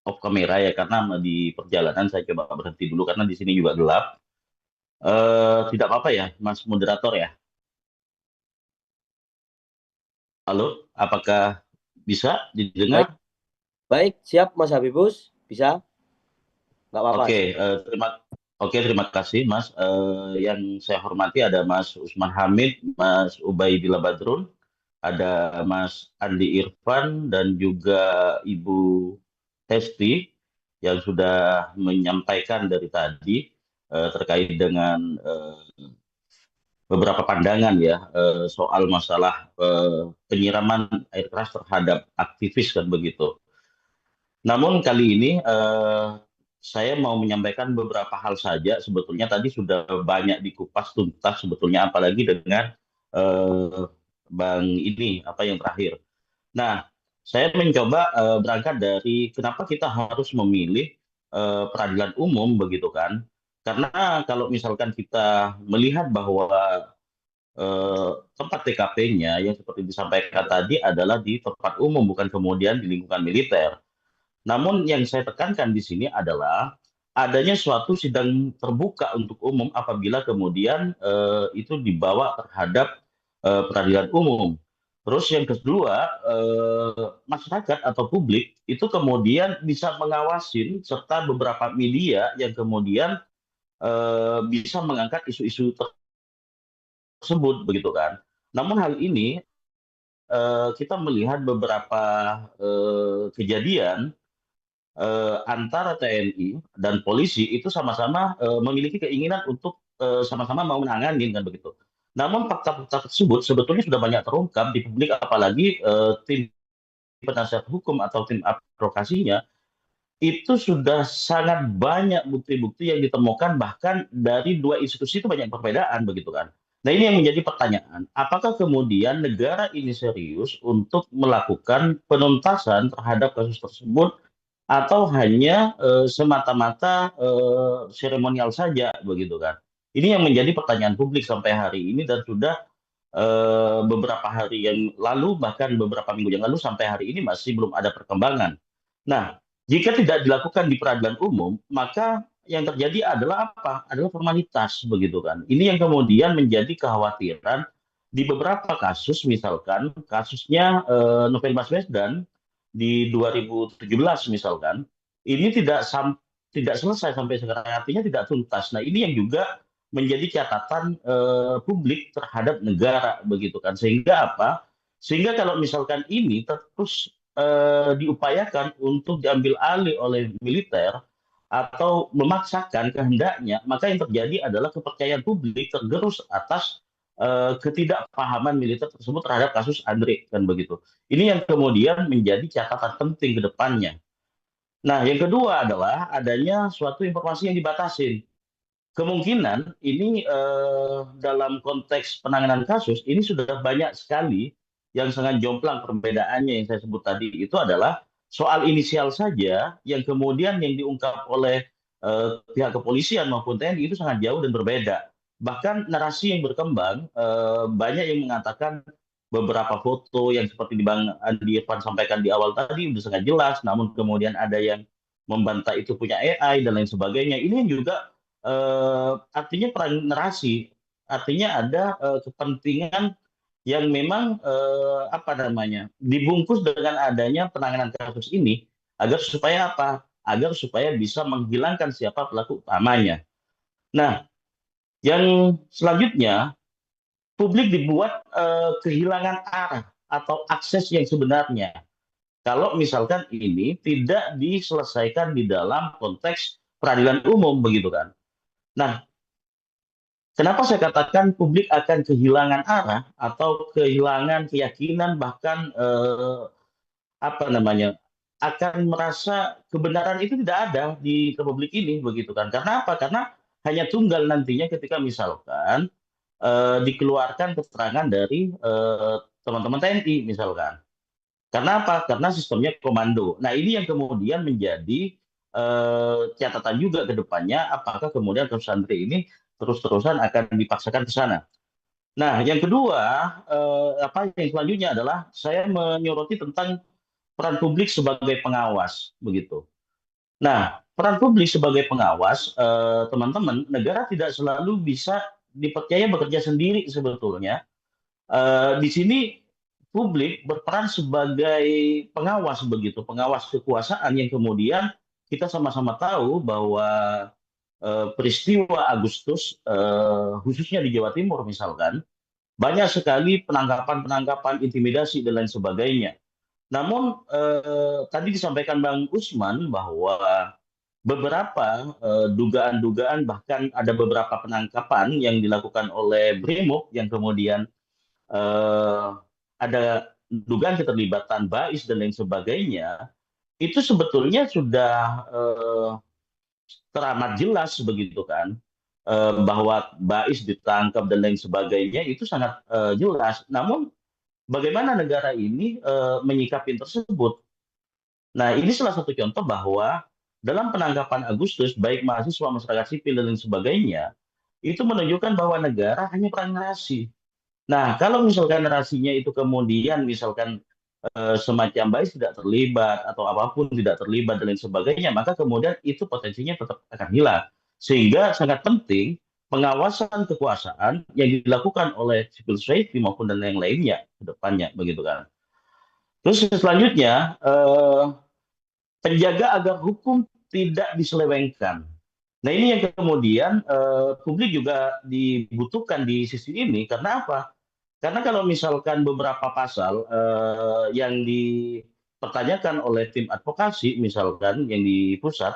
off kamera ya karena di perjalanan saya coba berhenti dulu karena di sini juga gelap. Tidak apa-apa ya, Mas moderator ya. Halo, apakah bisa didengar? Baik, siap Mas Habibus, bisa? Nggak apa-apa. Terima kasih Mas. Yang saya hormati ada Mas Usman Hamid, Mas Ubaidillah Badrun, ada Mas Andi Irfan dan juga Ibu Hesti yang sudah menyampaikan dari tadi terkait dengan beberapa pandangan ya soal masalah penyiraman air keras terhadap aktivis kan begitu. Namun kali ini saya mau menyampaikan beberapa hal saja. Sebetulnya tadi sudah banyak dikupas tuntas sebetulnya, apalagi dengan eh, Bang ini apa yang terakhir. Nah, saya mencoba berangkat dari kenapa kita harus memilih peradilan umum begitu kan? Karena kalau misalkan kita melihat bahwa tempat TKP-nya yang seperti disampaikan tadi adalah di tempat umum, bukan kemudian di lingkungan militer. Namun yang saya tekankan di sini adalah adanya suatu sidang terbuka untuk umum apabila kemudian itu dibawa terhadap peradilan umum. Terus yang kedua, masyarakat atau publik itu kemudian bisa mengawasin serta beberapa media yang kemudian bisa mengangkat isu-isu tersebut begitu kan. Namun hal ini kita melihat beberapa kejadian antara TNI dan polisi itu sama-sama memiliki keinginan untuk sama-sama mau menangani kan begitu. Namun fakta-fakta tersebut sebetulnya sudah banyak terungkap di publik, apalagi tim penasihat hukum atau tim advokasinya itu sudah sangat banyak bukti-bukti yang ditemukan, bahkan dari dua institusi itu banyak perbedaan begitu kan. Nah ini yang menjadi pertanyaan, apakah kemudian negara ini serius untuk melakukan penuntasan terhadap kasus tersebut atau hanya semata-mata seremonial saja begitu kan? Ini yang menjadi pertanyaan publik sampai hari ini, dan sudah beberapa hari yang lalu, bahkan beberapa minggu yang lalu sampai hari ini masih belum ada perkembangan. Nah, jika tidak dilakukan di peradilan umum, maka yang terjadi adalah apa? Adalah formalitas begitu kan. Ini yang kemudian menjadi kekhawatiran di beberapa kasus, misalkan kasusnya Novel Baswedan di 2017 misalkan, ini tidak selesai sampai sekarang, artinya tidak tuntas. Nah, ini yang juga menjadi catatan publik terhadap negara begitu kan. Sehingga apa? Sehingga kalau misalkan ini terus diupayakan untuk diambil alih oleh militer atau memaksakan kehendaknya, maka yang terjadi adalah kepercayaan publik tergerus atas ketidakpahaman militer tersebut terhadap kasus Andre kan begitu. Ini yang kemudian menjadi catatan penting ke depannya. Nah, yang kedua adalah adanya suatu informasi yang dibatasi. Kemungkinan ini dalam konteks penanganan kasus ini sudah banyak sekali yang sangat jomplang perbedaannya. Yang saya sebut tadi itu adalah soal inisial saja, yang kemudian yang diungkap oleh pihak kepolisian maupun TNI itu sangat jauh dan berbeda. Bahkan narasi yang berkembang, banyak yang mengatakan beberapa foto yang seperti di Bang Andi Irfan sampaikan di awal tadi sudah sangat jelas, namun kemudian ada yang membantah itu punya AI dan lain sebagainya. Ini yang juga artinya perang narasi, artinya ada kepentingan yang memang apa namanya dibungkus dengan adanya penanganan kasus ini, agar supaya apa? Agar supaya bisa menghilangkan siapa pelaku utamanya. Nah, yang selanjutnya, publik dibuat kehilangan arah atau akses yang sebenarnya. Kalau misalkan ini tidak diselesaikan di dalam konteks peradilan umum begitu kan. Nah, kenapa saya katakan publik akan kehilangan arah atau kehilangan keyakinan, bahkan apa namanya akan merasa kebenaran itu tidak ada di republik ini begitu kan? Karena apa? Karena hanya tunggal nantinya ketika misalkan dikeluarkan keterangan dari teman-teman TNI misalkan. Karena apa? Karena sistemnya komando. Nah ini yang kemudian menjadi catatan juga ke depannya, apakah kemudian kasus santri ini terus-terusan akan dipaksakan ke sana. Nah, yang kedua, apa yang selanjutnya adalah saya menyoroti tentang peran publik sebagai pengawas, begitu. Nah, peran publik sebagai pengawas, teman-teman, negara tidak selalu bisa dipercaya bekerja sendiri sebetulnya. Di sini publik berperan sebagai pengawas begitu, pengawas kekuasaan yang kemudian kita sama-sama tahu bahwa peristiwa Agustus, khususnya di Jawa Timur misalkan, banyak sekali penangkapan-penangkapan, intimidasi dan lain sebagainya. Namun tadi disampaikan Bang Usman bahwa beberapa dugaan-dugaan, bahkan ada beberapa penangkapan yang dilakukan oleh Brimob yang kemudian eh, ada dugaan keterlibatan Bais dan lain sebagainya, itu sebetulnya sudah eh, teramat jelas begitu kan. Bahwa Bais ditangkap dan lain sebagainya itu sangat jelas. Namun bagaimana negara ini menyikapi tersebut? Nah, ini salah satu contoh bahwa dalam penangkapan Agustus, baik mahasiswa, masyarakat sipil, dan lain sebagainya, itu menunjukkan bahwa negara hanya perang narasi. Nah, kalau misalkan narasinya itu kemudian misalkan semacam baik tidak terlibat atau apapun tidak terlibat dan lain sebagainya, maka kemudian itu potensinya tetap akan hilang. Sehingga sangat penting pengawasan kekuasaan yang dilakukan oleh civil society maupun dan yang lainnya ke depannya, begitu kan. Terus selanjutnya, penjaga agar hukum tidak diselewengkan. Nah, ini yang kemudian publik juga dibutuhkan di sisi ini. Karena apa? Karena kalau misalkan beberapa pasal yang dipertanyakan oleh tim advokasi, misalkan yang di pusat,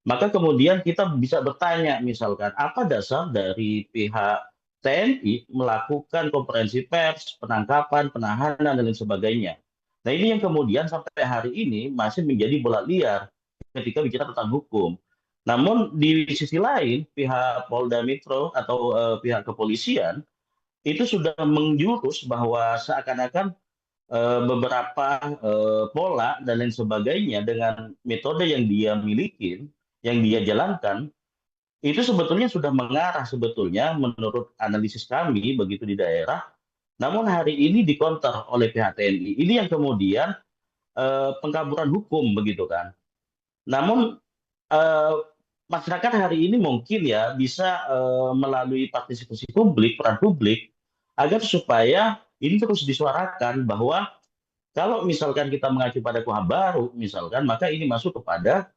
maka kemudian kita bisa bertanya, misalkan apa dasar dari pihak TNI melakukan konferensi pers, penangkapan, penahanan, dan lain sebagainya. Nah, ini yang kemudian sampai hari ini masih menjadi bola liar ketika bicara tentang hukum. Namun di sisi lain, pihak Polda Metro atau pihak kepolisian itu sudah menjurus bahwa seakan-akan beberapa pola dan lain sebagainya dengan metode yang dia miliki, yang dia jalankan, itu sebetulnya sudah mengarah sebetulnya menurut analisis kami begitu di daerah. Namun hari ini dikonter oleh pihak TNI. Ini yang kemudian pengkaburan hukum begitu kan. Namun eh, masyarakat hari ini mungkin ya bisa melalui partisipasi publik, peran publik, agar supaya ini terus disuarakan bahwa kalau misalkan kita mengacu pada KUHP baru, misalkan, maka ini masuk kepada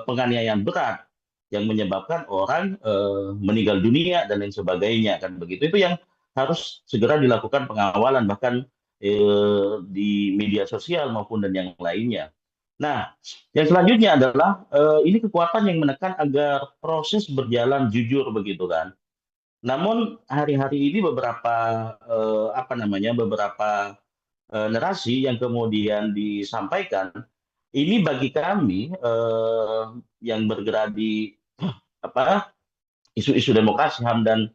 penganiayaan berat yang menyebabkan orang meninggal dunia dan lain sebagainya kan begitu. Itu yang harus segera dilakukan pengawalan bahkan di media sosial maupun dan yang lainnya. Nah, yang selanjutnya adalah ini kekuatan yang menekan agar proses berjalan jujur begitu kan. Namun hari-hari ini beberapa apa namanya beberapa narasi yang kemudian disampaikan ini bagi kami yang bergerak di apa isu-isu demokrasi HAM dan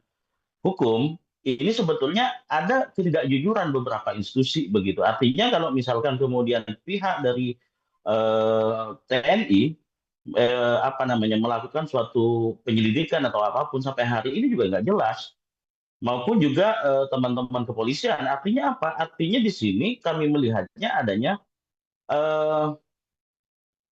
hukum ini sebetulnya ada ketidakjujuran beberapa institusi begitu. Artinya kalau misalkan kemudian pihak dari TNI apa namanya melakukan suatu penyelidikan atau apapun sampai hari ini juga nggak jelas maupun juga teman-teman kepolisian. Artinya apa? Artinya di sini kami melihatnya adanya eh,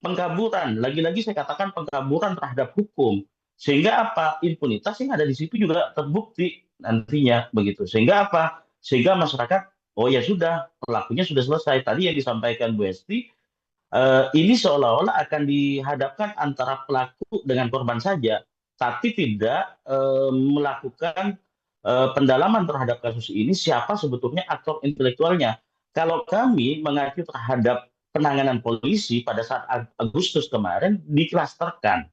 pengkaburan. Lagi-lagi saya katakan pengkaburan terhadap hukum. Sehingga apa? Impunitas yang ada di situ juga terbukti nantinya begitu. Sehingga apa? Sehingga masyarakat, oh ya sudah, pelakunya sudah selesai. Tadi yang disampaikan Bu Esti, ini seolah-olah akan dihadapkan antara pelaku dengan korban saja, tapi tidak melakukan pendalaman terhadap kasus ini siapa sebetulnya aktor intelektualnya. Kalau kami mengacu terhadap penanganan polisi pada saat Agustus kemarin diklasterkan.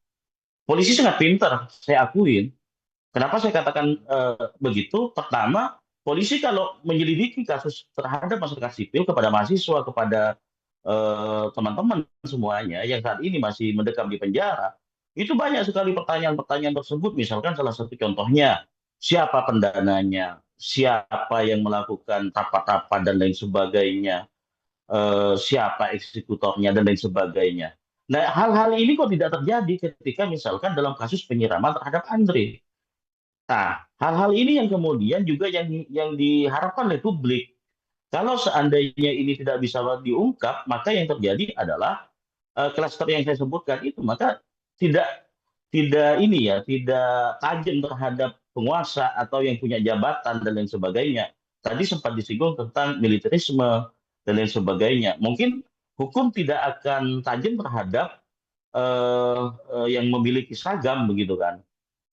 Polisi sangat pintar, saya akuin. Kenapa saya katakan begitu? Pertama, polisi kalau menyelidiki kasus terhadap masyarakat sipil kepada mahasiswa, kepada teman-teman semuanya yang saat ini masih mendekam di penjara, itu banyak sekali pertanyaan-pertanyaan tersebut. Misalkan salah satu contohnya, siapa pendananya, siapa yang melakukan rapat-rapat dan lain sebagainya, siapa eksekutornya dan lain sebagainya. Nah, hal-hal ini kok tidak terjadi ketika misalkan dalam kasus penyiraman terhadap Andre. Nah, hal-hal ini yang kemudian juga yang diharapkan oleh publik. Kalau seandainya ini tidak bisa diungkap, maka yang terjadi adalah klaster yang saya sebutkan itu, maka tidak tidak ini ya, tidak tajam terhadap penguasa atau yang punya jabatan dan lain sebagainya. Tadi sempat disinggung tentang militerisme dan lain sebagainya. Mungkin hukum tidak akan tajam terhadap yang memiliki seragam begitu kan,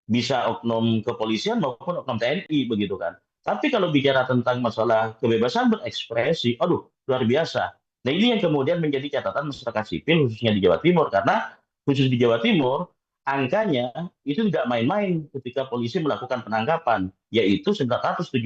bisa oknum kepolisian maupun oknum TNI begitu kan. Tapi kalau bicara tentang masalah kebebasan berekspresi, aduh luar biasa. Nah, ini yang kemudian menjadi catatan masyarakat sipil khususnya di Jawa Timur karena khusus di Jawa Timur, angkanya itu tidak main-main ketika polisi melakukan penangkapan, yaitu 977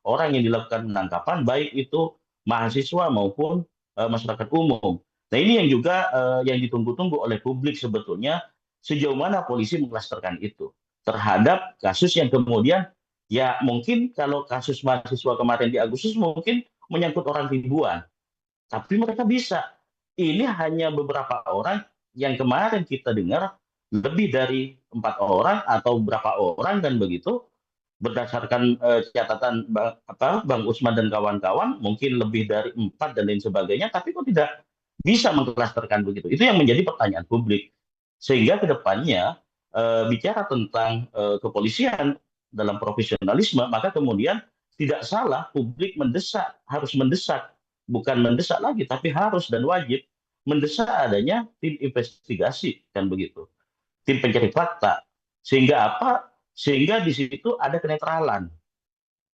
orang yang dilakukan penangkapan, baik itu mahasiswa maupun masyarakat umum. Nah ini yang juga yang ditunggu-tunggu oleh publik sebetulnya, sejauh mana polisi mengklasterkan itu terhadap kasus yang kemudian ya mungkin kalau kasus mahasiswa kemarin di Agustus mungkin menyangkut orang ribuan, tapi mereka bisa. Ini hanya beberapa orang yang kemarin kita dengar lebih dari 4 orang atau berapa orang dan begitu berdasarkan catatan Bang Usman dan kawan-kawan mungkin lebih dari 4 dan lain sebagainya, tapi kok tidak bisa mengklasterkan begitu. Itu yang menjadi pertanyaan publik. Sehingga kedepannya bicara tentang kepolisian dalam profesionalisme, maka kemudian tidak salah publik mendesak, harus mendesak, bukan mendesak lagi, tapi harus dan wajib mendesak adanya tim investigasi, kan begitu, tim pencari fakta, sehingga apa? Sehingga di situ ada kenetralan.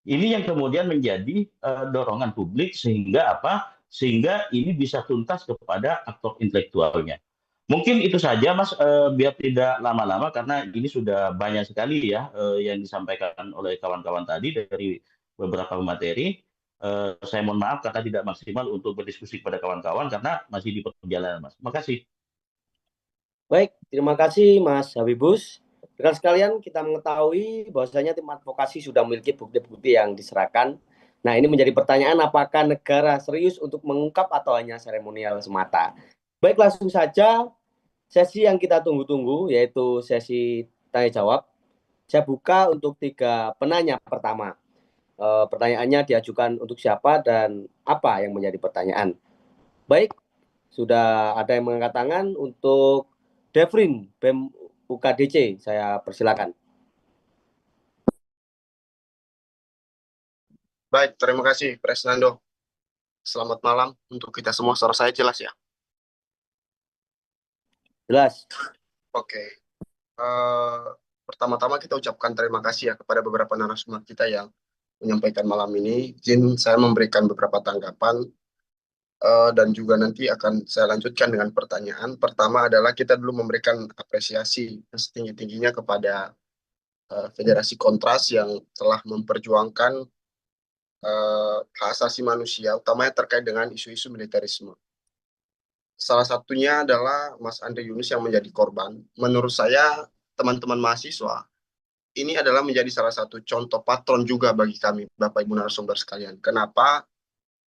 Ini yang kemudian menjadi dorongan publik sehingga apa? Sehingga ini bisa tuntas kepada aktor intelektualnya. Mungkin itu saja, Mas, biar tidak lama-lama karena ini sudah banyak sekali ya yang disampaikan oleh kawan-kawan tadi dari beberapa materi. Saya mohon maaf karena tidak maksimal untuk berdiskusi kepada kawan-kawan karena masih di perjalanan, Mas. Terima kasih. Baik, terima kasih Mas Habibus. Rekan sekalian, kita mengetahui bahwasanya tim advokasi sudah memiliki bukti-bukti yang diserahkan. Nah, ini menjadi pertanyaan apakah negara serius untuk mengungkap atau hanya seremonial semata. Baik, langsung saja sesi yang kita tunggu-tunggu, yaitu sesi tanya jawab. Saya buka untuk 3 penanya pertama. Pertanyaannya diajukan untuk siapa dan apa yang menjadi pertanyaan. Baik, sudah ada yang mengangkat tangan untuk Devrin, BEM UKDC. Saya persilakan. Baik, terima kasih Presnando. Selamat malam untuk kita semua. Suara saya jelas ya? Jelas. Oke. Pertama-tama kita ucapkan terima kasih ya kepada beberapa narasumber kita yang menyampaikan malam ini. Izin saya memberikan beberapa tanggapan dan juga nanti akan saya lanjutkan dengan pertanyaan. Pertama adalah kita dulu memberikan apresiasi setinggi-tingginya kepada Federasi Kontras yang telah memperjuangkan hak asasi manusia, utamanya terkait dengan isu-isu militerisme. Salah satunya adalah Mas Andre Yunus yang menjadi korban. Menurut saya, teman-teman mahasiswa, ini adalah menjadi salah satu contoh patron juga bagi kami, Bapak Ibu narasumber sekalian. Kenapa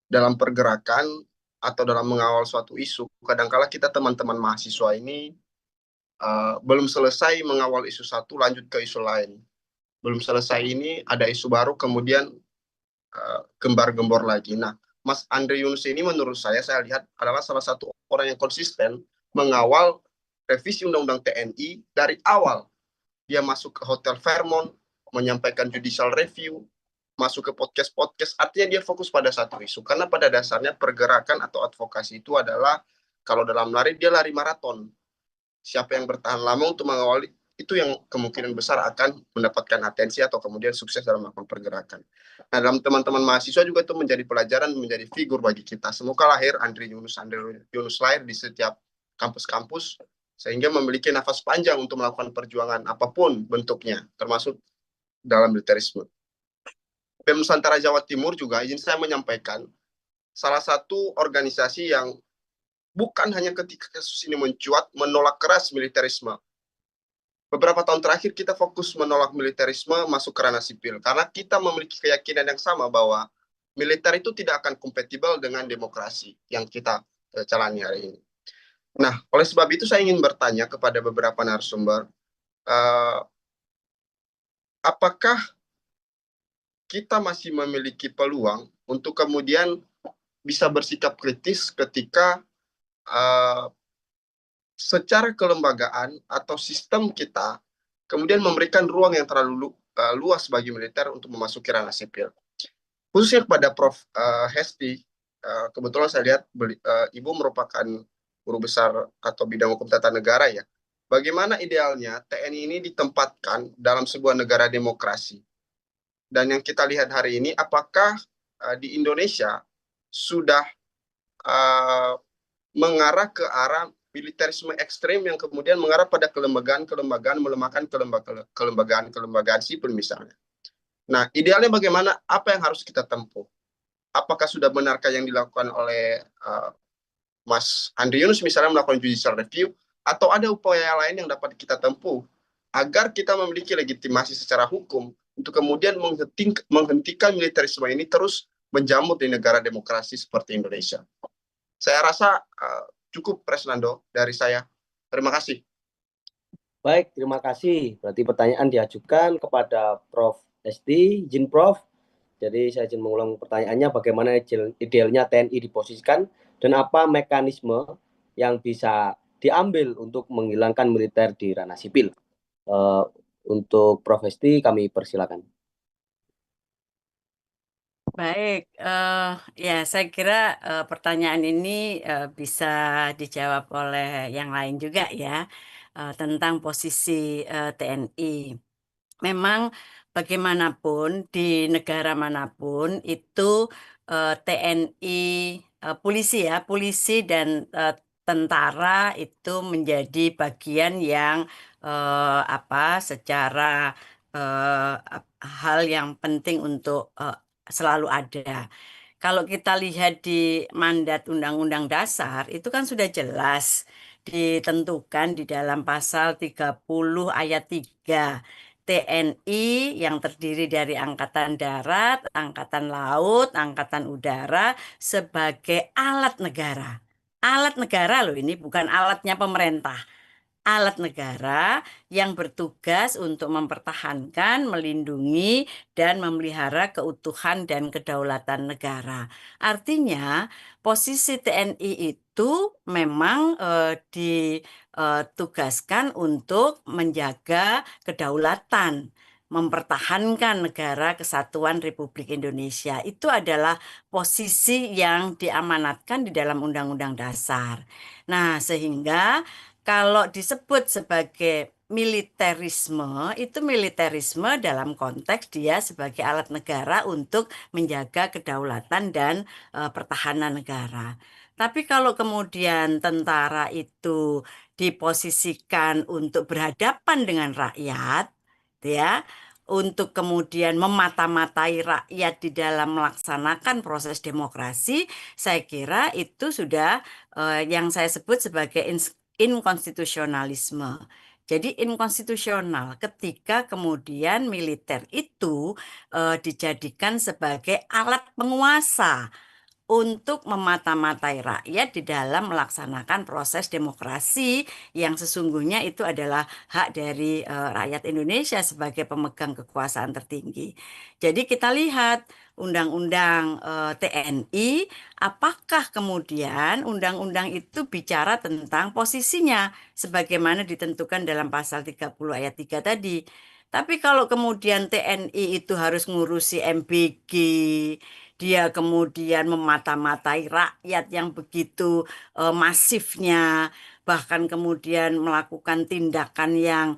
dalam pergerakan atau dalam mengawal suatu isu, kadangkala kita teman-teman mahasiswa ini belum selesai mengawal isu satu, lanjut ke isu lain. Belum selesai ini, ada isu baru, kemudian gembar-gembor lagi. Nah, Mas Andre Yunus ini menurut saya lihat adalah salah satu orang yang konsisten mengawal revisi Undang-Undang TNI dari awal. Dia masuk ke Hotel Fairmont, menyampaikan judicial review, masuk ke podcast-podcast, artinya dia fokus pada satu isu. Karena pada dasarnya pergerakan atau advokasi itu adalah, kalau dalam lari, dia lari maraton. Siapa yang bertahan lama untuk mengawali, itu yang kemungkinan besar akan mendapatkan atensi atau kemudian sukses dalam melakukan pergerakan. Nah, dalam teman-teman mahasiswa juga itu menjadi pelajaran, menjadi figur bagi kita. Semoga lahir Andre Yunus lahir di setiap kampus-kampus, sehingga memiliki nafas panjang untuk melakukan perjuangan apapun bentuknya, termasuk dalam militerisme. BEM Nusantara Jawa Timur juga izin saya menyampaikan, salah satu organisasi yang bukan hanya ketika kasus ini mencuat, menolak keras militerisme. Beberapa tahun terakhir kita fokus menolak militerisme masuk ke ranah sipil, karena kita memiliki keyakinan yang sama bahwa militer itu tidak akan kompatibel dengan demokrasi yang kita jalani hari ini. Nah, oleh sebab itu saya ingin bertanya kepada beberapa narasumber, apakah kita masih memiliki peluang untuk kemudian bisa bersikap kritis ketika secara kelembagaan atau sistem kita kemudian memberikan ruang yang terlalu luas bagi militer untuk memasuki ranah sipil. Khususnya kepada Prof. Hesti, kebetulan saya lihat Ibu merupakan guru besar atau bidang hukum tata negara ya. Bagaimana idealnya TNI ini ditempatkan dalam sebuah negara demokrasi? Dan yang kita lihat hari ini, apakah di Indonesia sudah mengarah ke arah militerisme ekstrem yang kemudian mengarah pada kelembagaan-kelembagaan, melemahkan kelembagaan sipil misalnya. Nah, idealnya bagaimana? Apa yang harus kita tempuh? Apakah sudah benarkah yang dilakukan oleh Mas Andri Yunus misalnya melakukan judicial review, atau ada upaya lain yang dapat kita tempuh agar kita memiliki legitimasi secara hukum untuk kemudian menghentikan militerisme ini terus menjamur di negara demokrasi seperti Indonesia. Saya rasa cukup, Presnando, dari saya. Terima kasih. Baik, terima kasih. Berarti pertanyaan diajukan kepada Prof. Esti, izin Prof. Jadi saya izin mengulang pertanyaannya, bagaimana idealnya TNI diposisikan dan apa mekanisme yang bisa diambil untuk menghilangkan militer di ranah sipil. Untuk Prof. Esti kami persilakan. Baik, ya saya kira pertanyaan ini bisa dijawab oleh yang lain juga ya, tentang posisi TNI. Memang bagaimanapun di negara manapun itu TNI, polisi ya, polisi dan tentara itu menjadi bagian yang secara hal yang penting untuk selalu ada. Kalau kita lihat di mandat Undang-Undang Dasar, itu kan sudah jelas ditentukan di dalam pasal 30 ayat 3. TNI yang terdiri dari Angkatan Darat, Angkatan Laut, Angkatan Udara sebagai alat negara. Alat negara loh ini, bukan alatnya pemerintah. Alat negara yang bertugas untuk mempertahankan, melindungi, dan memelihara keutuhan dan kedaulatan negara. Artinya, posisi TNI itu memang ditugaskan untuk menjaga kedaulatan, mempertahankan negara kesatuan Republik Indonesia. Itu adalah posisi yang diamanatkan di dalam Undang-Undang Dasar. Nah, sehingga kalau disebut sebagai militerisme, itu militerisme dalam konteks dia sebagai alat negara untuk menjaga kedaulatan dan pertahanan negara. Tapi kalau kemudian tentara itu diposisikan untuk berhadapan dengan rakyat, ya, untuk kemudian memata-matai rakyat di dalam melaksanakan proses demokrasi, saya kira itu sudah yang saya sebut sebagai inkonstitusionalisme. Jadi inkonstitusional ketika kemudian militer itu dijadikan sebagai alat penguasa untuk memata-matai rakyat di dalam melaksanakan proses demokrasi yang sesungguhnya itu adalah hak dari rakyat Indonesia sebagai pemegang kekuasaan tertinggi. Jadi kita lihat undang-undang TNI, apakah kemudian undang-undang itu bicara tentang posisinya sebagaimana ditentukan dalam pasal 30 ayat 3 tadi. Tapi kalau kemudian TNI itu harus ngurusi MBG, dia kemudian memata-matai rakyat yang begitu masifnya, bahkan kemudian melakukan tindakan yang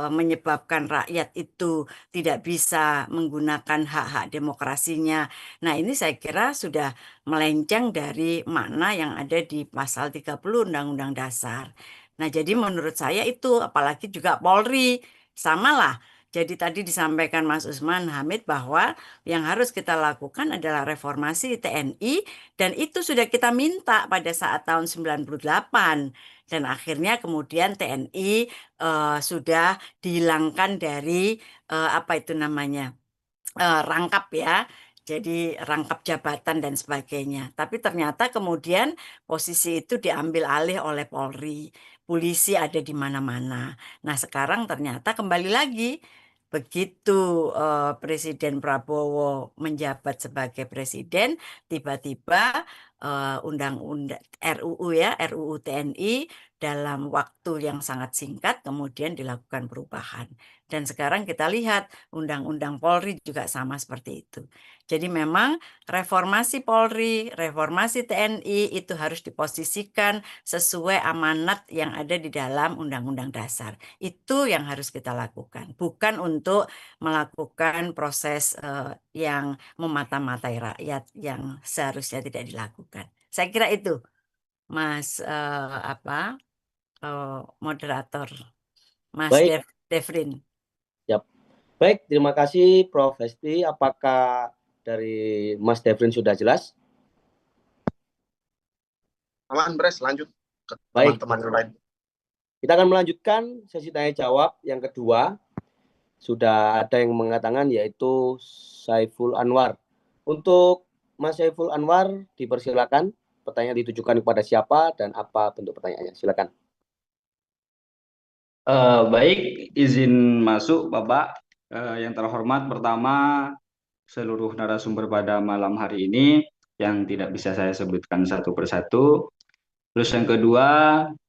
menyebabkan rakyat itu tidak bisa menggunakan hak-hak demokrasinya. Nah, ini saya kira sudah melenceng dari makna yang ada di pasal 30 Undang-Undang Dasar. Nah, jadi menurut saya itu apalagi juga Polri samalah. Jadi tadi disampaikan Mas Usman Hamid bahwa yang harus kita lakukan adalah reformasi TNI dan itu sudah kita minta pada saat tahun 98 dan akhirnya kemudian TNI sudah dihilangkan dari rangkap ya. Jadi rangkap jabatan dan sebagainya. Tapi ternyata kemudian posisi itu diambil alih oleh Polri. Polisi ada di mana-mana. Nah, sekarang ternyata kembali lagi begitu Presiden Prabowo menjabat sebagai presiden, tiba-tiba undang-undang RUU ya, RUU TNI dalam waktu yang sangat singkat kemudian dilakukan perubahan. Dan sekarang kita lihat Undang-Undang Polri juga sama seperti itu. Jadi memang reformasi Polri, reformasi TNI itu harus diposisikan sesuai amanat yang ada di dalam Undang-Undang Dasar. Itu yang harus kita lakukan, bukan untuk melakukan proses yang memata-matai rakyat yang seharusnya tidak dilakukan. Saya kira itu. Mas moderator, Mas Baik, Devrin. ya. Baik, terima kasih Prof. Hesti. Apakah dari Mas Devrin sudah jelas? Aman, Bres, lanjut ke Baik, teman-teman yang lain. kita akan melanjutkan sesi tanya jawab yang kedua. Sudah ada yang mengatakan yaitu Saiful Anwar. Untuk Mas Saiful Anwar, dipersilakan. Pertanyaan ditujukan kepada siapa dan apa bentuk pertanyaannya? Silakan. Baik, izin masuk Bapak. Yang terhormat pertama seluruh narasumber pada malam hari ini yang tidak bisa saya sebutkan satu persatu. Terus yang kedua,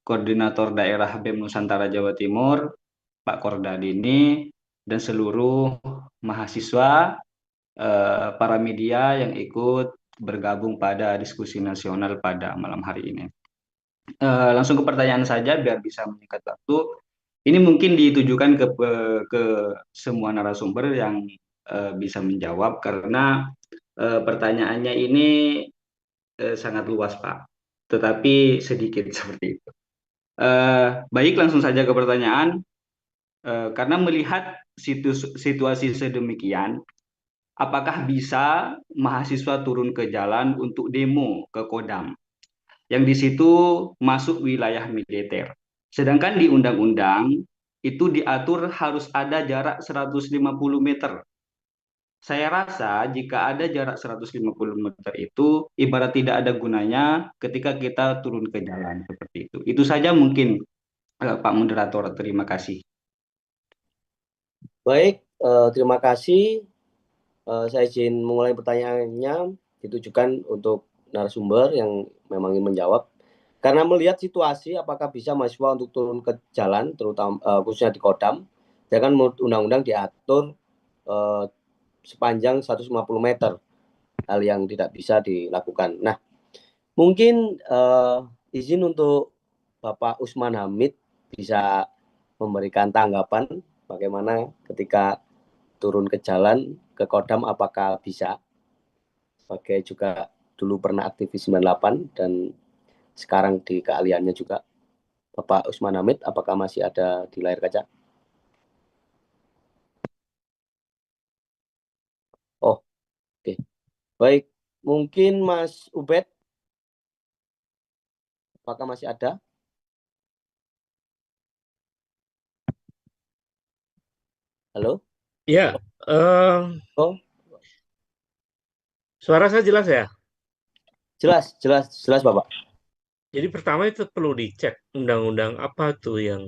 Koordinator Daerah BEM Nusantara Jawa Timur, Pak Kordadini, dan seluruh mahasiswa, para media yang ikut bergabung pada diskusi nasional pada malam hari ini. Langsung ke pertanyaan saja biar bisa menyingkat waktu. Ini mungkin ditujukan ke semua narasumber yang bisa menjawab karena pertanyaannya ini sangat luas, Pak. Tetapi sedikit seperti itu. Baik, langsung saja ke pertanyaan. Karena melihat situasi sedemikian, apakah bisa mahasiswa turun ke jalan untuk demo ke Kodam? Yang di situ masuk wilayah militer. Sedangkan di undang-undang itu diatur harus ada jarak 150 meter. Saya rasa jika ada jarak 150 meter itu ibarat tidak ada gunanya ketika kita turun ke jalan seperti itu. Itu saja mungkin Pak Moderator, terima kasih. Baik, terima kasih. Saya izin memulai pertanyaannya ditujukan untuk narasumber yang memang ingin menjawab. Karena melihat situasi, apakah bisa mahasiswa untuk turun ke jalan, terutama khususnya di Kodam, jangan menurut undang-undang diatur sepanjang 150 meter, hal yang tidak bisa dilakukan. Nah, mungkin izin untuk Bapak Usman Hamid bisa memberikan tanggapan bagaimana ketika turun ke jalan ke Kodam, apakah bisa, sebagai juga dulu pernah aktivis 98 dan sekarang di keahliannya juga. Bapak Usman Hamid, apakah masih ada di layar kaca? Oh, oke. Baik, mungkin Mas Ubed, apakah masih ada? Halo? Ya, Oh, suara saya jelas ya. jelas Bapak. Jadi pertama itu perlu dicek undang-undang apa tuh yang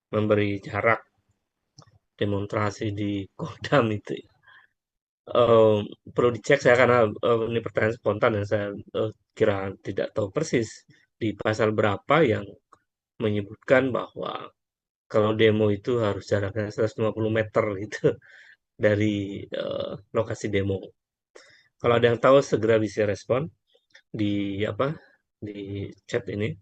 memberi jarak demonstrasi di Kodam itu. Perlu dicek saya karena ini pertanyaan spontan dan saya kira tidak tahu persis di pasal berapa yang menyebutkan bahwa kalau demo itu harus jaraknya 150 meter gitu dari lokasi demo. Kalau ada yang tahu segera bisa respon di di chat ini.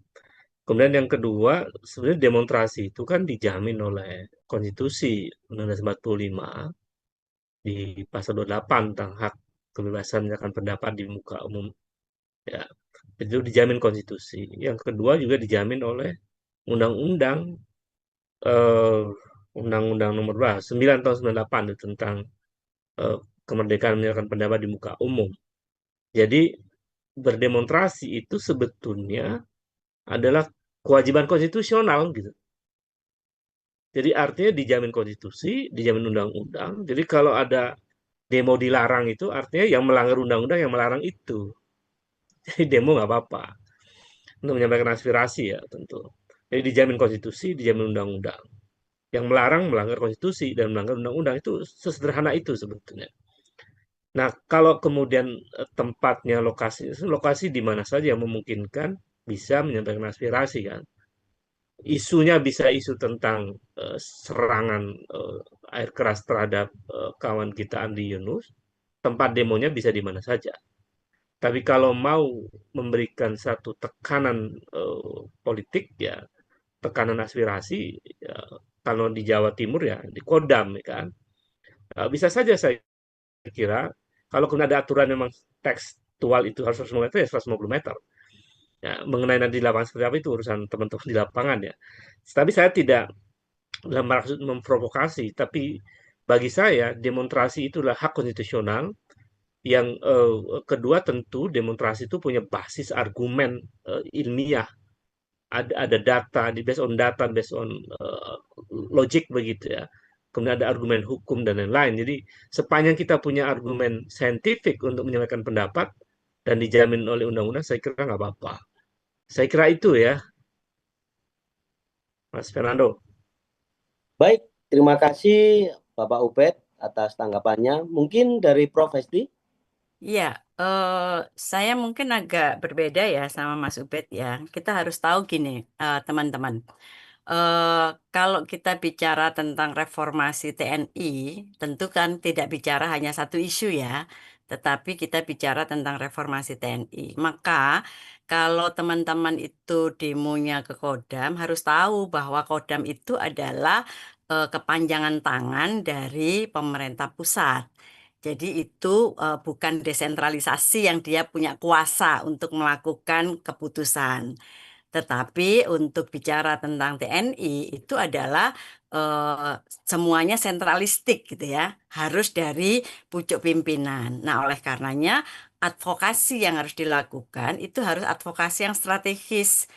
Kemudian yang kedua, sebenarnya demonstrasi itu kan dijamin oleh Konstitusi 1945 di pasal 28 tentang hak kebebasan menyatakan pendapat di muka umum. Ya, itu dijamin konstitusi. Yang kedua juga dijamin oleh undang-undang eh, Undang-Undang nomor berapa? 9 tahun 98 itu tentang eh, kemerdekaan menyatakan pendapat di muka umum. Jadi berdemonstrasi itu sebetulnya adalah kewajiban konstitusional gitu. Jadi artinya dijamin konstitusi, dijamin undang-undang. Jadi kalau ada demo dilarang itu artinya yang melanggar undang-undang yang melarang itu. Jadi demo nggak apa-apa. Untuk menyampaikan aspirasi ya tentu. Jadi dijamin konstitusi, dijamin undang-undang. Yang melarang melanggar konstitusi dan melanggar undang-undang itu sesederhana itu sebetulnya. Nah, kalau kemudian tempatnya lokasi di mana saja yang memungkinkan bisa menyampaikan aspirasi kan. Isunya bisa isu tentang serangan air keras terhadap kawan kita Andi Yunus, tempat demonya bisa di mana saja. Tapi kalau mau memberikan satu tekanan politik ya, tekanan aspirasi, ya, kalau di Jawa Timur ya di Kodam ya kan. Bisa saja saya kira kalau kemudian ada aturan memang tekstual itu harus 150 meter ya 150 meter. Ya, mengenai nanti di lapangan seperti apa itu urusan teman-teman di lapangan ya. Tapi saya tidak dalam maksud memprovokasi, tapi bagi saya demonstrasi itulah hak konstitusional. Yang kedua tentu demonstrasi itu punya basis argumen ilmiah, ada data, di based on data, based on logic begitu ya. Kemudian ada argumen hukum dan lain-lain. Jadi sepanjang kita punya argumen saintifik untuk menyampaikan pendapat dan dijamin oleh undang-undang, saya kira nggak apa-apa. Saya kira itu ya, Mas Fernando. Baik, terima kasih Bapak Ubed atas tanggapannya. Mungkin dari Prof. Hesti. Iya, saya mungkin agak berbeda ya sama Mas Ubed ya. Kita harus tahu gini, teman-teman. Eh, Kalau kita bicara tentang reformasi TNI, tentu kan tidak bicara hanya satu isu ya, tetapi kita bicara tentang reformasi TNI. Maka kalau teman-teman itu demonya ke Kodam, harus tahu bahwa Kodam itu adalah kepanjangan tangan dari pemerintah pusat. Jadi itu bukan desentralisasi yang dia punya kuasa untuk melakukan keputusan. Tetapi untuk bicara tentang TNI itu adalah eh, semuanya sentralistik gitu ya, harus dari pucuk pimpinan. Nah, oleh karenanya advokasi yang harus dilakukan itu harus advokasi yang strategis.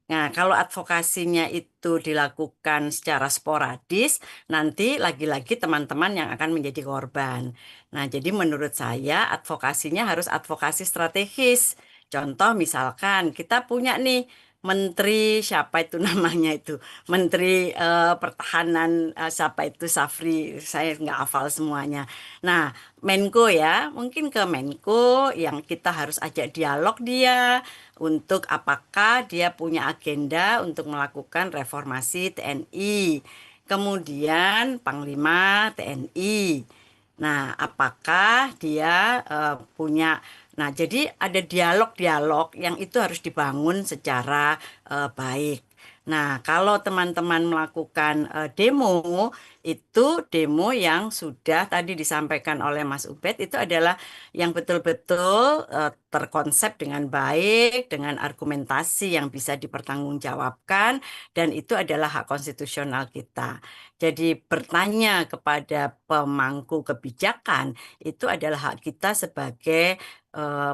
Nah, kalau advokasinya itu dilakukan secara sporadis, nanti lagi-lagi teman-teman yang akan menjadi korban. Nah, jadi menurut saya advokasinya harus advokasi strategis. Contoh misalkan kita punya nih menteri siapa itu namanya itu menteri pertahanan siapa itu Safri, saya nggak hafal semuanya. Nah, Menko ya, mungkin ke Menko yang kita harus ajak dialog dia untuk apakah dia punya agenda untuk melakukan reformasi TNI. Kemudian Panglima TNI. Nah, apakah dia punya. Nah, jadi ada dialog-dialog yang itu harus dibangun secara baik. Nah, kalau teman-teman melakukan demo, itu demo yang sudah tadi disampaikan oleh Mas Ubed itu adalah yang betul-betul terkonsep dengan baik, dengan argumentasi yang bisa dipertanggungjawabkan, dan itu adalah hak konstitusional kita. Jadi bertanya kepada pemangku kebijakan itu adalah hak kita sebagai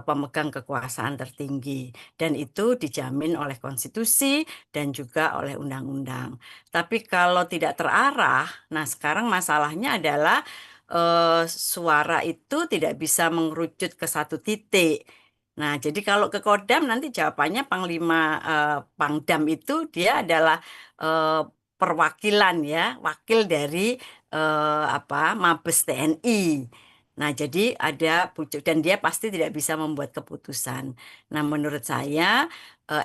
pemegang kekuasaan tertinggi, dan itu dijamin oleh konstitusi dan juga oleh undang-undang. Tapi kalau tidak terarah, nah sekarang masalahnya adalah suara itu tidak bisa mengerucut ke satu titik. Nah, jadi kalau ke Kodam nanti jawabannya Panglima Pangdam itu dia adalah eh, perwakilan ya, wakil dari apa Mabes TNI. Nah, jadi ada pucuk dan dia pasti tidak bisa membuat keputusan. Nah, menurut saya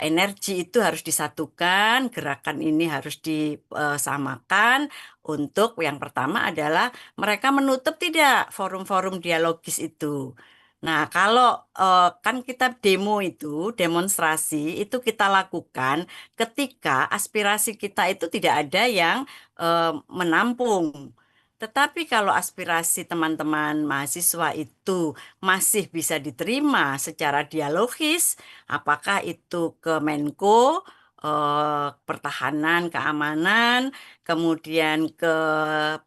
energi itu harus disatukan, gerakan ini harus disamakan untuk yang pertama adalah mereka menutup tidak forum-forum dialogis itu. Nah, kalau kan kita demo itu, demonstrasi itu kita lakukan ketika aspirasi kita itu tidak ada yang menampung. Tetapi kalau aspirasi teman-teman mahasiswa itu masih bisa diterima secara dialogis, apakah itu ke Menko, Pertahanan, Keamanan, kemudian ke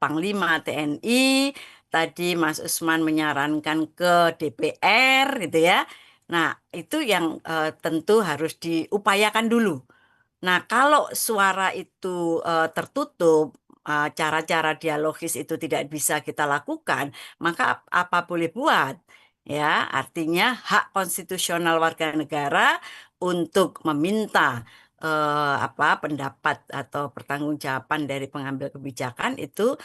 Panglima TNI, tadi Mas Usman menyarankan ke DPR gitu ya. Nah, itu yang tentu harus diupayakan dulu. Nah, kalau suara itu tertutup, cara-cara dialogis itu tidak bisa kita lakukan, maka apa boleh buat? Ya, artinya hak konstitusional warga negara untuk meminta apa pendapat atau pertanggungjawaban dari pengambil kebijakan itu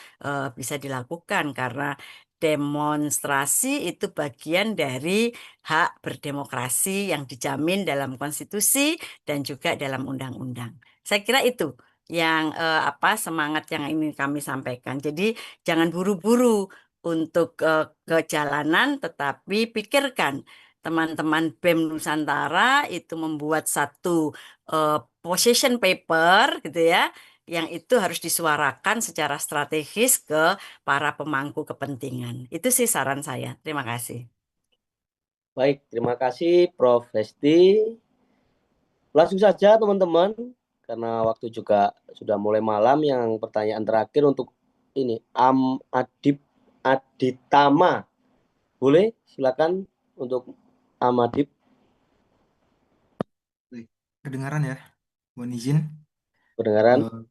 bisa dilakukan karena demonstrasi itu bagian dari hak berdemokrasi yang dijamin dalam konstitusi dan juga dalam undang-undang. Saya kira itu yang apa semangat yang ingin kami sampaikan. Jadi jangan buru-buru untuk ke jalanan, tetapi pikirkan teman-teman BEM Nusantara itu membuat satu eh, position paper gitu ya, yang itu harus disuarakan secara strategis ke para pemangku kepentingan. Itu sih saran saya. Terima kasih. Baik, terima kasih Prof. Hesti. Langsung saja teman-teman, karena waktu juga sudah mulai malam. Yang pertanyaan terakhir untuk ini Aditama. Boleh silakan untuk Adip. Kedengaran ya? Mohon izin. Kedengaran.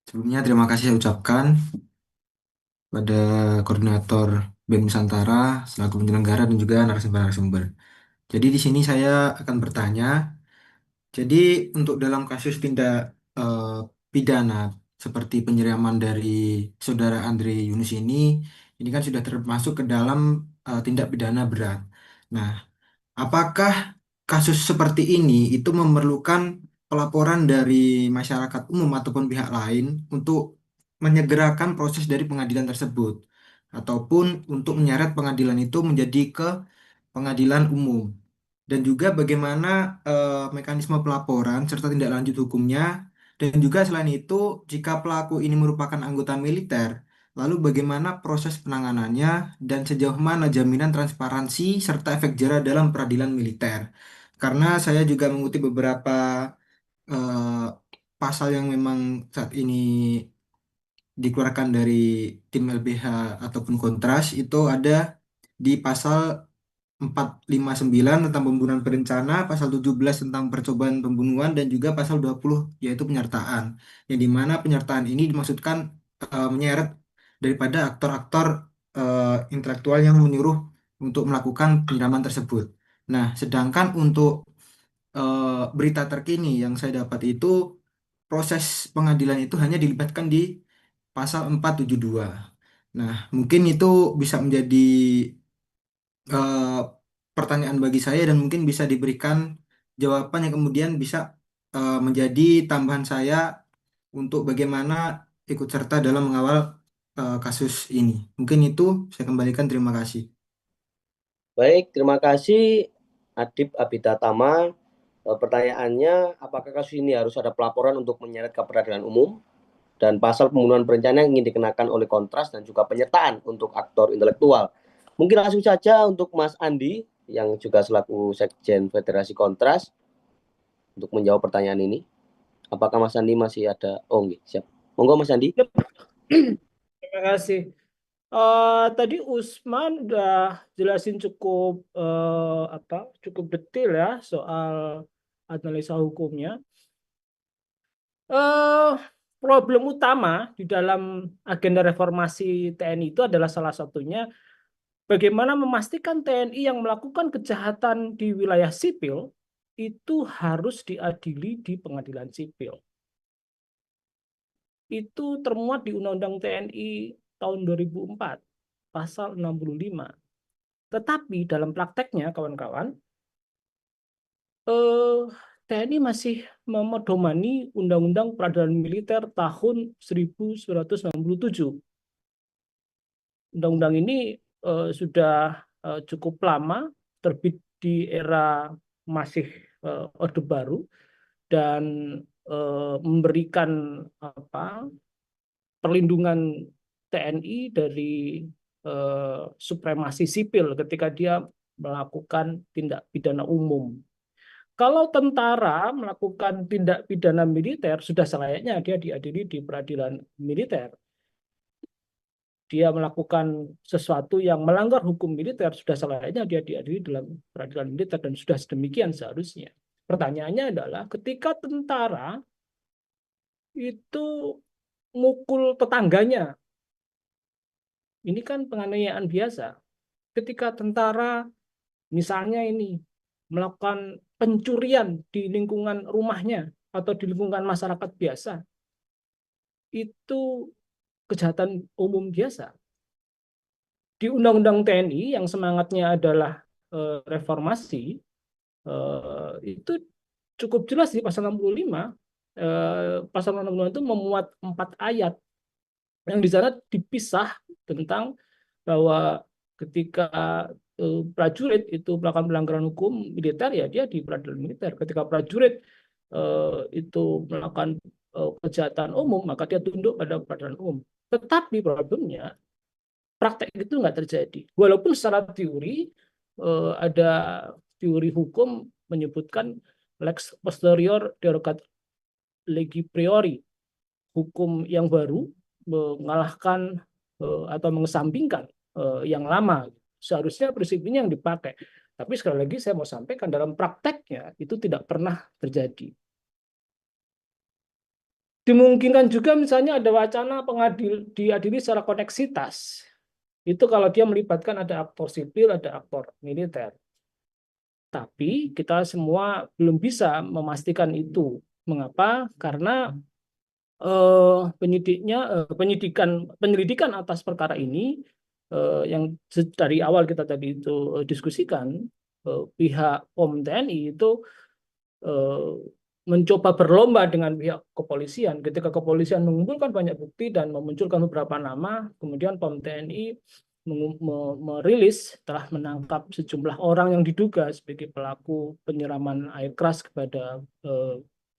Sebelumnya terima kasih saya ucapkan pada koordinator BEM Nusantara selaku penyelenggara dan juga narasumber-narasumber. Jadi di sini saya akan bertanya. Jadi untuk dalam kasus tindak pidana seperti penyiraman dari saudara Andre Yunus ini kan sudah termasuk ke dalam tindak pidana berat. Nah, apakah kasus seperti ini itu memerlukan pelaporan dari masyarakat umum ataupun pihak lain untuk menyegerakan proses dari pengadilan tersebut, ataupun untuk menyeret pengadilan itu menjadi ke pengadilan umum? Dan juga bagaimana mekanisme pelaporan serta tindak lanjut hukumnya? Dan juga selain itu, jika pelaku ini merupakan anggota militer, lalu bagaimana proses penanganannya dan sejauh mana jaminan transparansi serta efek jera dalam peradilan militer? Karena saya juga mengutip beberapa eh, pasal yang memang saat ini dikeluarkan dari tim LBH ataupun Kontras, itu ada di pasal 459 tentang pembunuhan berencana, pasal 17 tentang percobaan pembunuhan, dan juga pasal 20 yaitu penyertaan. Yang dimana penyertaan ini dimaksudkan menyeret daripada aktor-aktor intelektual yang menyuruh untuk melakukan penyiraman tersebut. Nah, sedangkan untuk berita terkini yang saya dapat itu proses pengadilan itu hanya dilibatkan di pasal 472. Nah, mungkin itu bisa menjadi eh, pertanyaan bagi saya dan mungkin bisa diberikan jawaban yang kemudian bisa menjadi tambahan saya untuk bagaimana ikut serta dalam mengawal kasus ini. Mungkin itu saya kembalikan. Terima kasih. Baik, terima kasih Adip Abidatama. Pertanyaannya, apakah kasus ini harus ada pelaporan untuk menyeret ke peradilan umum? Dan pasal pembunuhan berencana yang ingin dikenakan oleh Kontras dan juga penyertaan untuk aktor intelektual. Mungkin langsung saja untuk Mas Andi yang juga selaku Sekjen Federasi Kontras untuk menjawab pertanyaan ini. Apakah Mas Andi masih ada? Oh, okay, siap. Monggo Mas Andi. Terima kasih. Tadi Usman udah jelasin cukup detail ya soal analisa hukumnya. Problem utama di dalam agenda reformasi TNI itu adalah salah satunya bagaimana memastikan TNI yang melakukan kejahatan di wilayah sipil itu harus diadili di pengadilan sipil. Itu termuat di Undang-Undang TNI tahun 2004, pasal 65. Tetapi dalam prakteknya, kawan-kawan, TNI masih memedomani Undang-Undang Peradilan Militer tahun 1997. Undang-undang ini sudah cukup lama, terbit di era masih Orde Baru, dan memberikan perlindungan TNI dari supremasi sipil ketika dia melakukan tindak pidana umum. Kalau tentara melakukan tindak pidana militer, sudah selayaknya dia diadili di peradilan militer. Dia melakukan sesuatu yang melanggar hukum militer, sudah selayaknya dia diadili dalam peradilan militer, dan sudah sedemikian seharusnya. Pertanyaannya adalah ketika tentara itu mukul tetangganya, ini kan penganiayaan biasa. Ketika tentara misalnya ini melakukan pencurian di lingkungan rumahnya atau di lingkungan masyarakat biasa, itu kejahatan umum biasa. Di Undang-Undang TNI yang semangatnya adalah reformasi, itu cukup jelas di pasal 65. Pasal 65 itu memuat 4 ayat yang di sana dipisah tentang bahwa ketika prajurit itu melakukan pelanggaran hukum militer, ya dia di peradilan militer. Ketika prajurit itu melakukan kejahatan umum, maka dia tunduk pada peradilan umum. Tetapi problemnya praktek itu nggak terjadi. Walaupun secara teori ada teori hukum menyebutkan lex posterior derogat legi priori, hukum yang baru mengalahkan atau mengesampingkan yang lama. Seharusnya prinsip ini yang dipakai. Tapi sekali lagi saya mau sampaikan dalam prakteknya itu tidak pernah terjadi. Dimungkinkan juga misalnya ada wacana diadili secara koneksitas. Itu kalau dia melibatkan ada aktor sipil, ada aktor militer. Tapi kita semua belum bisa memastikan itu. Mengapa? Karena penyelidikan atas perkara ini yang dari awal kita tadi itu diskusikan, pihak POM TNI itu mencoba berlomba dengan pihak kepolisian. Ketika kepolisian mengumpulkan banyak bukti dan memunculkan beberapa nama, kemudian POM TNI merilis telah menangkap sejumlah orang yang diduga sebagai pelaku penyiraman air keras kepada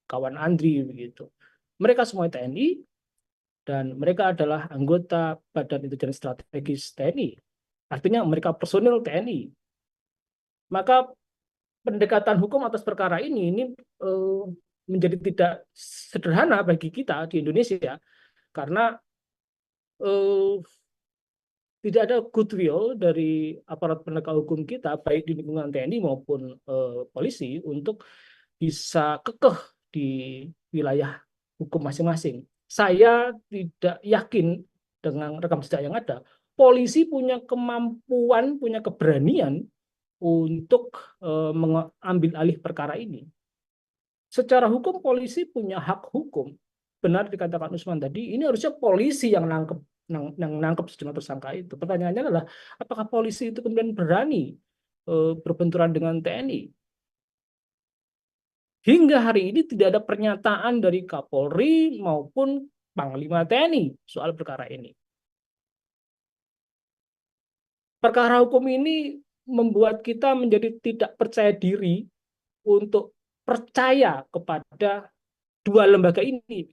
kawan Andri begitu. Mereka semua TNI dan mereka adalah anggota Badan Intelijen Strategis TNI. Artinya mereka personil TNI. Maka pendekatan hukum atas perkara ini menjadi tidak sederhana bagi kita di Indonesia karena tidak ada goodwill dari aparat penegak hukum kita baik di lingkungan TNI maupun polisi untuk bisa kekeh di wilayah hukum masing-masing. Saya tidak yakin dengan rekam jejak yang ada, polisi punya kemampuan, punya keberanian untuk mengambil alih perkara ini. Secara hukum polisi punya hak hukum. Benar dikatakan Usman tadi, ini harusnya polisi yang nangkep sejumlah tersangka itu. Pertanyaannya adalah apakah polisi itu kemudian berani berbenturan dengan TNI? Hingga hari ini tidak ada pernyataan dari Kapolri maupun Panglima TNI soal perkara ini. Perkara hukum ini membuat kita menjadi tidak percaya diri untuk percaya kepada dua lembaga ini.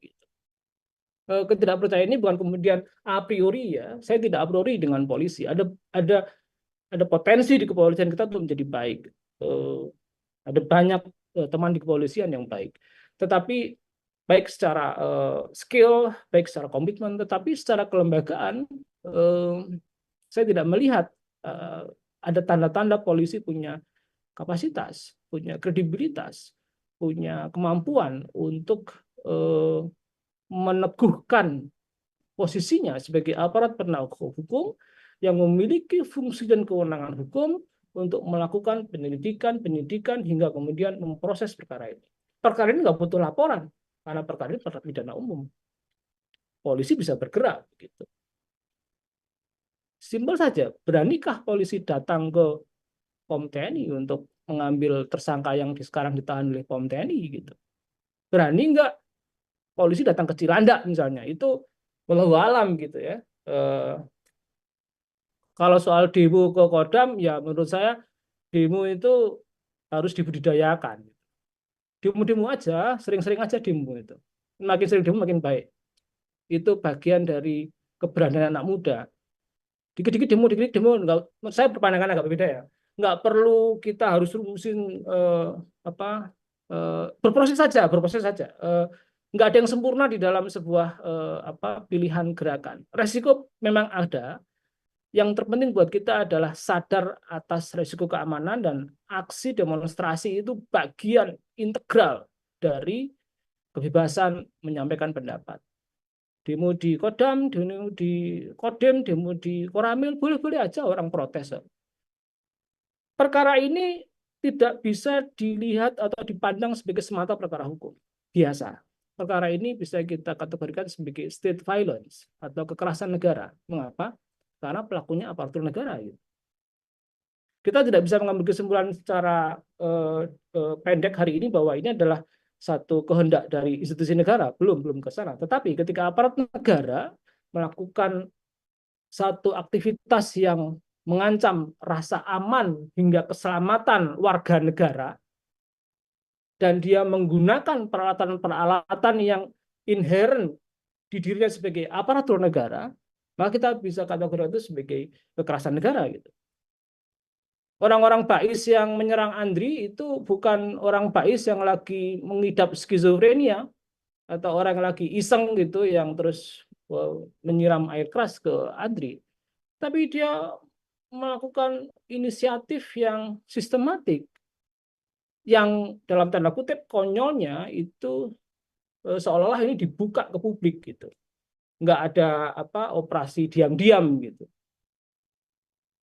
Ketidakpercayaan ini bukan kemudian a priori ya. Saya tidak a priori dengan polisi. Ada potensi di kepolisian kita untuk menjadi baik. Ada banyak teman di kepolisian yang baik. Tetapi baik secara skill, baik secara komitmen, tetapi secara kelembagaan saya tidak melihat ada tanda-tanda polisi punya kapasitas, punya kredibilitas, punya kemampuan untuk meneguhkan posisinya sebagai aparat penegak hukum yang memiliki fungsi dan kewenangan hukum untuk melakukan penyidikan hingga kemudian memproses perkara ini. Perkara ini nggak butuh laporan karena perkara ini perkara pidana umum. Polisi bisa bergerak gitu. Simpel saja, beranikah polisi datang ke POM TNI untuk mengambil tersangka yang sekarang ditahan oleh POM TNI gitu? Berani nggak polisi datang ke Cilandak misalnya? Itu wallahu alam gitu ya. Kalau soal demo ke Kodam, ya menurut saya demo itu harus dibudidayakan. Demo-demo aja, sering-sering aja demo itu. Makin sering demo makin baik. Itu bagian dari keberanian anak muda. Dikit-dikit demo, saya berpandangan agak berbeda ya. Nggak perlu kita harus rumusin berproses saja. Nggak ada yang sempurna di dalam sebuah pilihan gerakan. Resiko memang ada. Yang terpenting buat kita adalah sadar atas resiko keamanan dan aksi demonstrasi itu bagian integral dari kebebasan menyampaikan pendapat. Demo di Kodam, demo di Kodim, demo di Koramil, boleh-boleh aja orang protes. Perkara ini tidak bisa dilihat atau dipandang sebagai semata perkara hukum biasa. Perkara ini bisa kita kategorikan sebagai state violence atau kekerasan negara. Mengapa? Karena pelakunya aparatur negara. Kita tidak bisa mengambil kesimpulan secara pendek hari ini bahwa ini adalah satu kehendak dari institusi negara, belum ke sana. Tetapi ketika aparat negara melakukan satu aktivitas yang mengancam rasa aman hingga keselamatan warga negara, dan dia menggunakan peralatan-peralatan yang inherent di dirinya sebagai aparatur negara, maka kita bisa kategorikan itu sebagai kekerasan negara gitu. Orang-orang Bais yang menyerang Andri itu bukan orang Bais yang lagi mengidap skizofrenia atau orang yang lagi iseng gitu yang terus menyiram air keras ke Andri. Tapi dia melakukan inisiatif yang sistematik, yang dalam tanda kutip konyolnya itu seolah-olah ini dibuka ke publik gitu. Nggak ada operasi diam-diam gitu.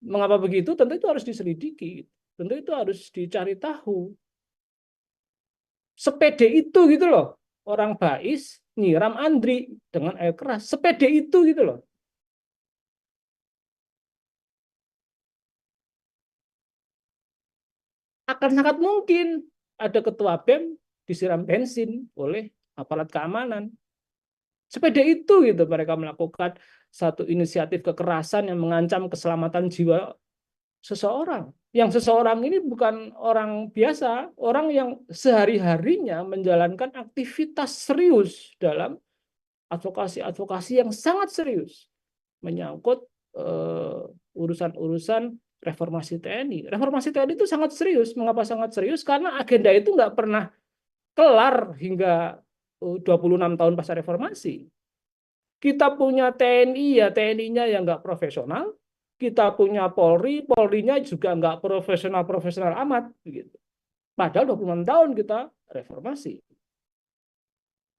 Mengapa begitu? Tentu itu harus diselidiki, tentu itu harus dicari tahu. Sepede itu gitu loh, orang Bais nyiram Andri dengan air keras. Sepede itu gitu loh. Akan sangat mungkin ada ketua BEM disiram bensin oleh aparat keamanan. Sepede itu gitu mereka melakukan satu inisiatif kekerasan yang mengancam keselamatan jiwa seseorang. Yang seseorang ini bukan orang biasa, orang yang sehari-harinya menjalankan aktivitas serius dalam advokasi-advokasi yang sangat serius menyangkut urusan-urusan reformasi TNI. Reformasi TNI itu sangat serius. Mengapa sangat serius? Karena agenda itu nggak pernah kelar hingga 26 tahun pasca reformasi. Kita punya TNI, ya TNI-nya yang nggak profesional. Kita punya Polri, Polri-nya juga nggak profesional-profesional amat. Gitu. Padahal 26 tahun kita reformasi.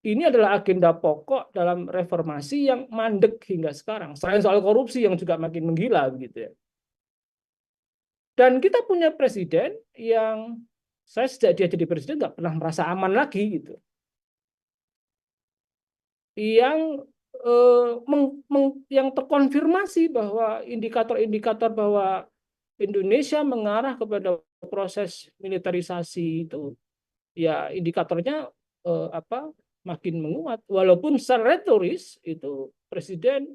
Ini adalah agenda pokok dalam reformasi yang mandek hingga sekarang. Selain soal korupsi yang juga makin menggila. Begitu ya. Dan kita punya presiden yang saya sejak dia jadi presiden nggak pernah merasa aman lagi gitu. Yang terkonfirmasi bahwa indikator-indikator bahwa Indonesia mengarah kepada proses militerisasi itu, ya indikatornya makin menguat. Walaupun secara retoris itu presiden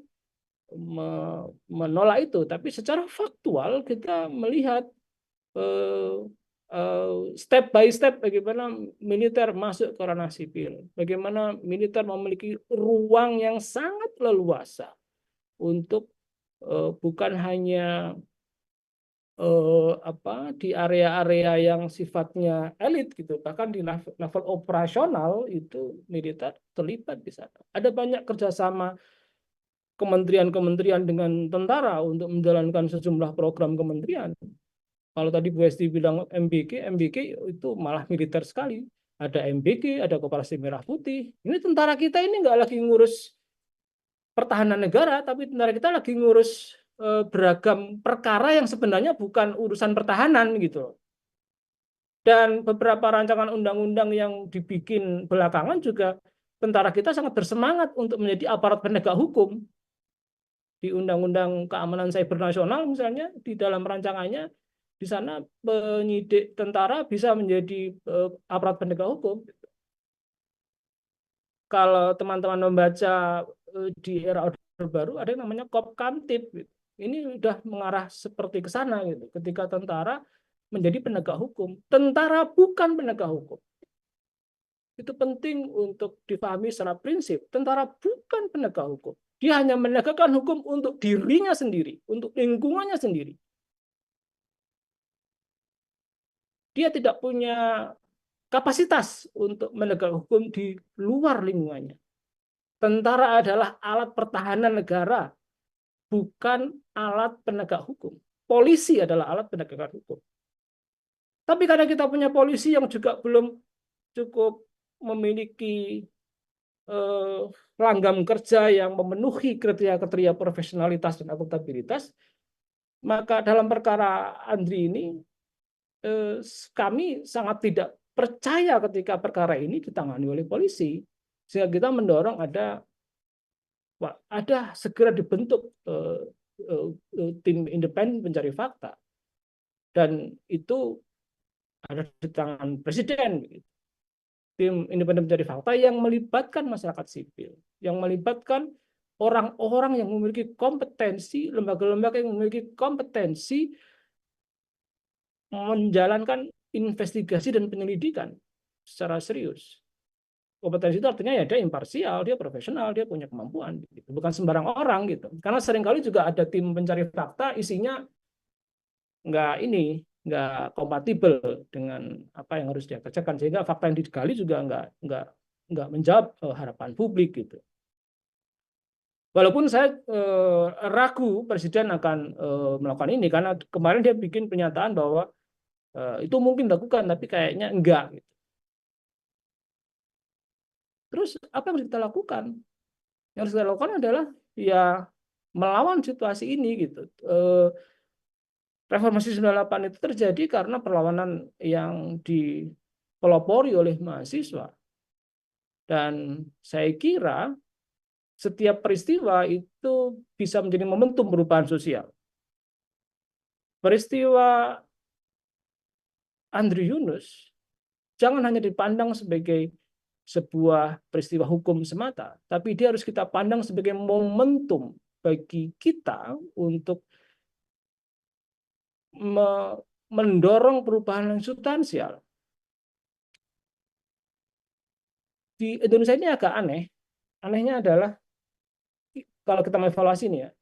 menolak itu, tapi secara faktual kita melihat step by step bagaimana militer masuk ke ranah sipil, bagaimana militer memiliki ruang yang sangat leluasa untuk bukan hanya di area-area yang sifatnya elit gitu, bahkan di level operasional itu militer terlibat di sana. Ada banyak kerjasama kementerian-kementerian dengan tentara untuk menjalankan sejumlah program kementerian. Kalau tadi Bu Esti bilang MBK itu malah militer sekali. Ada MBK, ada Koperasi Merah Putih. Ini tentara kita ini nggak lagi ngurus pertahanan negara, tapi tentara kita lagi ngurus beragam perkara yang sebenarnya bukan urusan pertahanan gitu. Dan beberapa rancangan undang-undang yang dibikin belakangan juga tentara kita sangat bersemangat untuk menjadi aparat penegak hukum. Di Undang-Undang Keamanan Cyber Nasional misalnya, di dalam rancangannya, di sana penyidik tentara bisa menjadi aparat penegak hukum. Kalau teman-teman membaca di era Orde Baru, ada yang namanya Kopkamtib. Ini sudah mengarah seperti ke sana gitu. Ketika tentara menjadi penegak hukum. Tentara bukan penegak hukum. Itu penting untuk dipahami secara prinsip. Tentara bukan penegak hukum. Dia hanya menegakkan hukum untuk dirinya sendiri, untuk lingkungannya sendiri. Dia tidak punya kapasitas untuk menegak hukum di luar lingkungannya. Tentara adalah alat pertahanan negara, bukan alat penegak hukum. Polisi adalah alat penegakan hukum. Tapi karena kita punya polisi yang juga belum cukup memiliki langgam kerja yang memenuhi kriteria-kriteria profesionalitas dan akuntabilitas, maka dalam perkara Andri ini kami sangat tidak percaya ketika perkara ini ditangani oleh polisi, sehingga kita mendorong ada segera dibentuk tim independen pencari fakta, dan itu ada di tangan presiden. Tim independen pencari fakta yang melibatkan masyarakat sipil, yang melibatkan orang-orang yang memiliki kompetensi, lembaga-lembaga yang memiliki kompetensi menjalankan investigasi dan penyelidikan secara serius. Kompetensi itu artinya ya dia imparsial, dia profesional, dia punya kemampuan. Gitu. Bukan sembarang orang gitu. Karena seringkali juga ada tim pencari fakta isinya nggak nggak kompatibel dengan apa yang harus dia kerjakan, sehingga fakta yang digali juga nggak menjawab harapan publik gitu. Walaupun saya ragu Presiden akan melakukan ini, karena kemarin dia bikin pernyataan bahwa itu mungkin dilakukan, tapi kayaknya enggak gitu. Terus apa yang harus kita lakukan? Yang harus kita lakukan adalah ya melawan situasi ini gitu. Reformasi 98 itu terjadi karena perlawanan yang dipelopori oleh mahasiswa. Dan saya kira setiap peristiwa itu bisa menjadi momentum perubahan sosial. Peristiwa Andri Yunus jangan hanya dipandang sebagai sebuah peristiwa hukum semata, tapi dia harus kita pandang sebagai momentum bagi kita untuk mendorong perubahan yang substansial. Di Indonesia ini agak aneh. Anehnya adalah kalau kita mengevaluasi ini ya,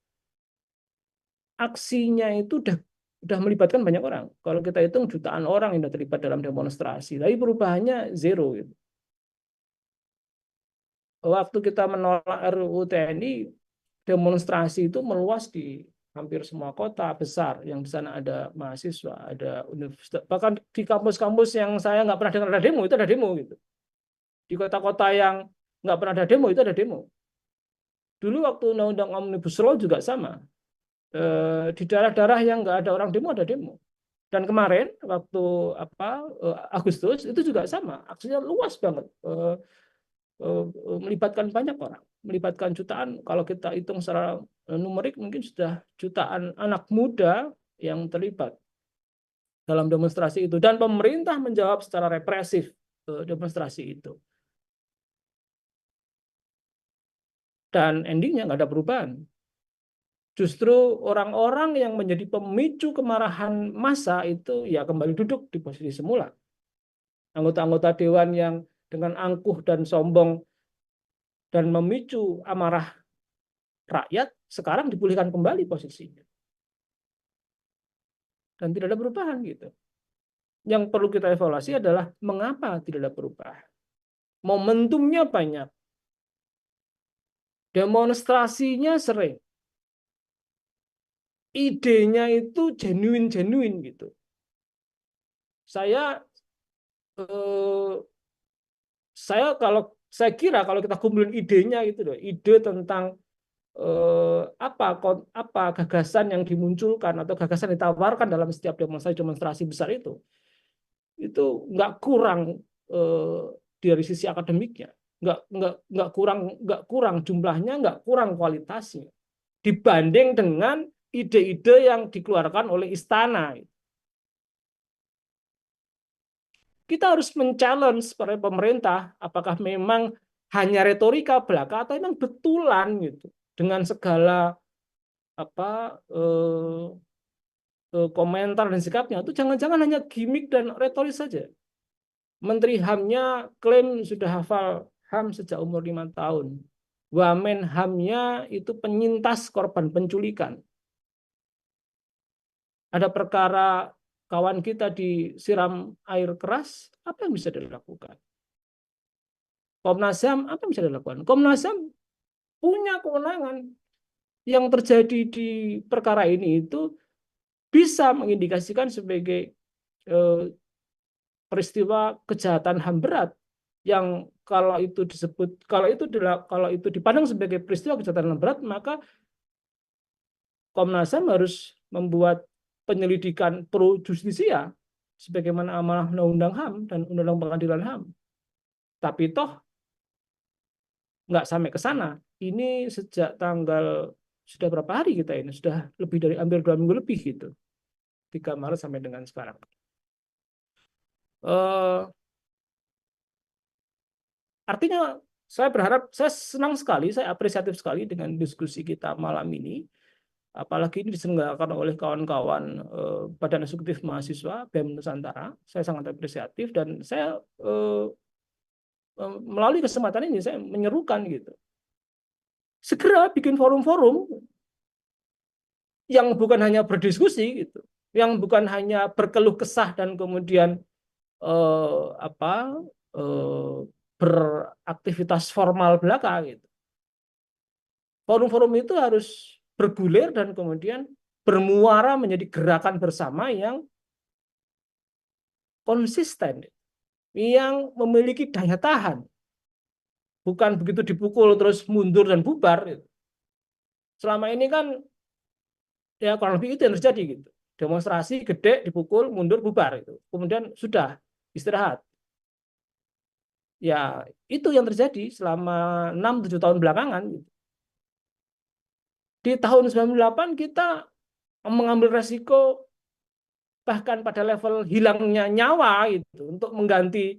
aksinya itu udah melibatkan banyak orang. Kalau kita hitung jutaan orang yang sudah terlibat dalam demonstrasi, tapi perubahannya zero gitu. Waktu kita menolak RUU TNI, demonstrasi itu meluas di hampir semua kota besar yang di sana ada mahasiswa, ada universitas, bahkan di kampus-kampus yang saya nggak pernah dengar ada demo, itu ada demo gitu. Di kota-kota yang nggak pernah ada demo, itu ada demo. Dulu waktu Undang-Undang Omnibus Law juga sama. Di daerah-daerah yang nggak ada orang demo, ada demo. Dan kemarin waktu Agustus itu juga sama, aksinya luas banget, melibatkan banyak orang, melibatkan jutaan. Kalau kita hitung secara numerik mungkin sudah jutaan anak muda yang terlibat dalam demonstrasi itu, dan pemerintah menjawab secara represif demonstrasi itu. Dan endingnya nggak ada perubahan. Justru orang-orang yang menjadi pemicu kemarahan massa itu ya kembali duduk di posisi semula. Anggota-anggota dewan yang dengan angkuh dan sombong dan memicu amarah rakyat sekarang dipulihkan kembali posisinya. Dan tidak ada perubahan gitu. Yang perlu kita evaluasi adalah mengapa tidak ada perubahan. Momentumnya banyak. Demonstrasinya sering. Idenya itu genuine gitu. Saya kira kalau kita kumpulin idenya itu loh, ide tentang apa gagasan yang dimunculkan atau gagasan ditawarkan dalam setiap demonstrasi besar itu nggak kurang dari sisi akademiknya, nggak kurang jumlahnya, nggak kurang kualitasnya dibanding dengan ide-ide yang dikeluarkan oleh istana. Kita harus men-challenge para pemerintah, apakah memang hanya retorika belaka atau memang betulan gitu, dengan segala komentar dan sikapnya itu jangan-jangan hanya gimmick dan retoris saja. Menteri HAM-nya klaim sudah hafal HAM sejak umur 5 tahun. Wamen HAM-nya itu penyintas korban penculikan. Ada perkara kawan kita disiram air keras, apa yang bisa dilakukan? Komnas HAM, apa yang bisa dilakukan? Komnas HAM punya kewenangan. Yang terjadi di perkara ini itu bisa mengindikasikan sebagai peristiwa kejahatan HAM berat, yang kalau itu dipandang sebagai peristiwa kejahatan HAM berat, maka Komnas HAM harus membuat penyelidikan pro justisia sebagaimana amanah Undang-Undang HAM dan Undang-Undang Pengadilan HAM. Tapi toh nggak sampai ke sana. Ini sejak tanggal sudah berapa hari kita ini? Sudah lebih dari hampir 2 minggu lebih gitu. 3 Maret sampai dengan sekarang. Artinya saya berharap, saya senang sekali, saya apresiatif sekali dengan diskusi kita malam ini. Apalagi ini diselenggarakan oleh kawan-kawan Badan Eksekutif Mahasiswa BEM Nusantara. Saya sangat apresiatif dan saya melalui kesempatan ini saya menyerukan gitu. Segera bikin forum-forum yang bukan hanya berdiskusi gitu. yang bukan hanya berkeluh kesah dan kemudian beraktivitas formal belaka gitu. Forum-forum itu harus bergulir dan kemudian bermuara menjadi gerakan bersama yang konsisten, yang memiliki daya tahan. Bukan begitu dipukul terus mundur dan bubar. Gitu. Selama ini kan ya kurang lebih itu yang terjadi gitu. Demonstrasi gede, dipukul, mundur, bubar itu. Kemudian sudah istirahat. Ya, itu yang terjadi selama 6-7 tahun belakangan gitu. Di tahun 98 kita mengambil resiko bahkan pada level hilangnya nyawa itu untuk mengganti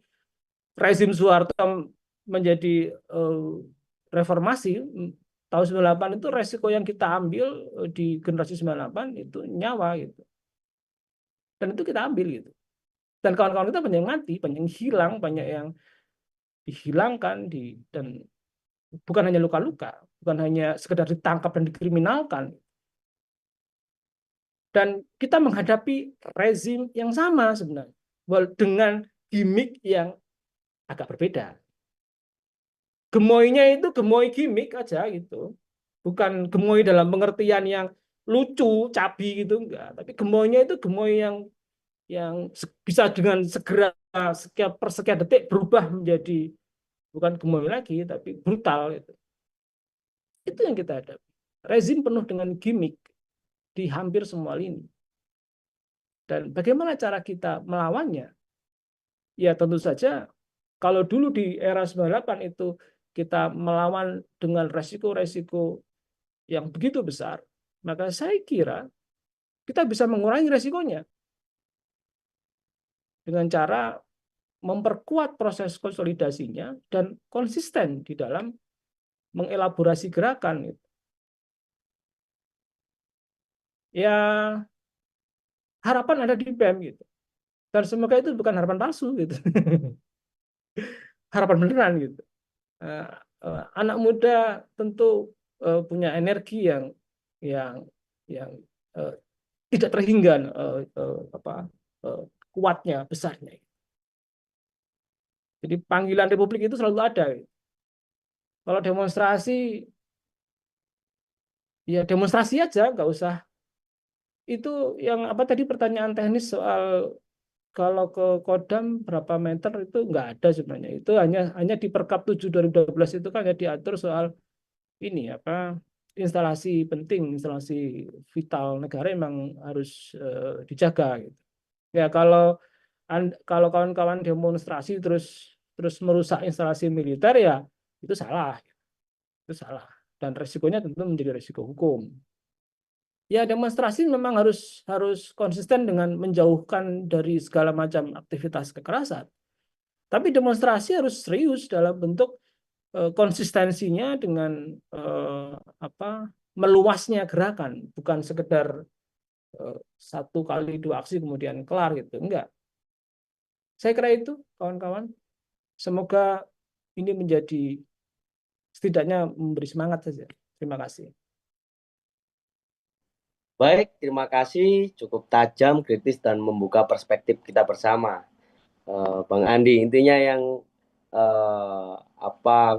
rezim Soeharto menjadi reformasi. Tahun 98 itu resiko yang kita ambil di generasi 98 itu nyawa gitu. Dan itu kita ambil gitu. Dan kawan-kawan kita banyak yang mati, banyak yang hilang, banyak yang dihilangkan dan bukan hanya luka-luka, bukan hanya sekedar ditangkap dan dikriminalkan. Dan kita menghadapi rezim yang sama sebenarnya, dengan gimmick yang agak berbeda. Gemoynya itu gemoy gimmick aja gitu. Bukan gemoy dalam pengertian yang lucu, cabi gitu enggak, tapi gemoynya itu gemoy yang bisa dengan segera sekian detik berubah menjadi bukan gemoy lagi tapi brutal gitu. Itu yang kita hadapi. Rezim penuh dengan gimmick di hampir semua lini. Dan bagaimana cara kita melawannya? Ya tentu saja kalau dulu di era 98 itu kita melawan dengan resiko-resiko yang begitu besar, maka saya kira kita bisa mengurangi resikonya dengan cara memperkuat proses konsolidasinya dan konsisten di dalam mengelaborasi gerakan. Ya harapan ada di BEM gitu. Dan semoga itu bukan harapan palsu gitu. Harapan beneran gitu. Anak muda tentu punya energi yang tidak terhingga kuatnya, besarnya. Jadi panggilan Republik itu selalu ada. Kalau demonstrasi, ya demonstrasi aja, nggak usah. Itu yang apa tadi pertanyaan teknis soal kalau ke Kodam berapa meter itu nggak ada sebenarnya. Itu hanya di Perkap 7 2012 itu kan hanya diatur soal ini instalasi penting, instalasi vital negara memang harus dijaga gitu. Ya kalau kawan-kawan demonstrasi terus merusak instalasi militer ya itu salah. Itu salah dan resikonya tentu menjadi resiko hukum. Ya demonstrasi memang harus konsisten dengan menjauhkan dari segala macam aktivitas kekerasan. Tapi demonstrasi harus serius dalam bentuk konsistensinya dengan meluasnya gerakan, bukan sekedar 1 kali 2 aksi kemudian kelar gitu, enggak. Saya kira itu kawan-kawan. Semoga ini menjadi setidaknya memberi semangat saja. Terima kasih. Baik, terima kasih. Cukup tajam, kritis, dan membuka perspektif kita bersama. Bang Andi, intinya yang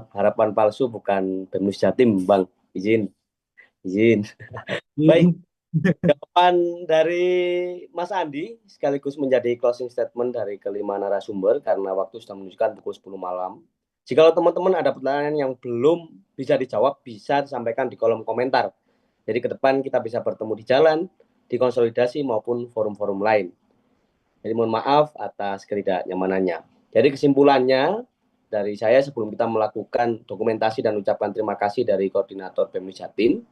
harapan palsu bukan BEM Jatim, Bang. Izin. Baik, jawaban dari Mas Andi sekaligus menjadi closing statement dari kelima narasumber karena waktu sudah menunjukkan pukul 10 malam. Jika teman-teman ada pertanyaan yang belum bisa dijawab, bisa disampaikan di kolom komentar. Jadi ke depan kita bisa bertemu di jalan, di konsolidasi maupun forum-forum lain. Jadi mohon maaf atas ketidaknyamanannya. Jadi kesimpulannya dari saya sebelum kita melakukan dokumentasi dan ucapan terima kasih dari koordinator BEM Jatim.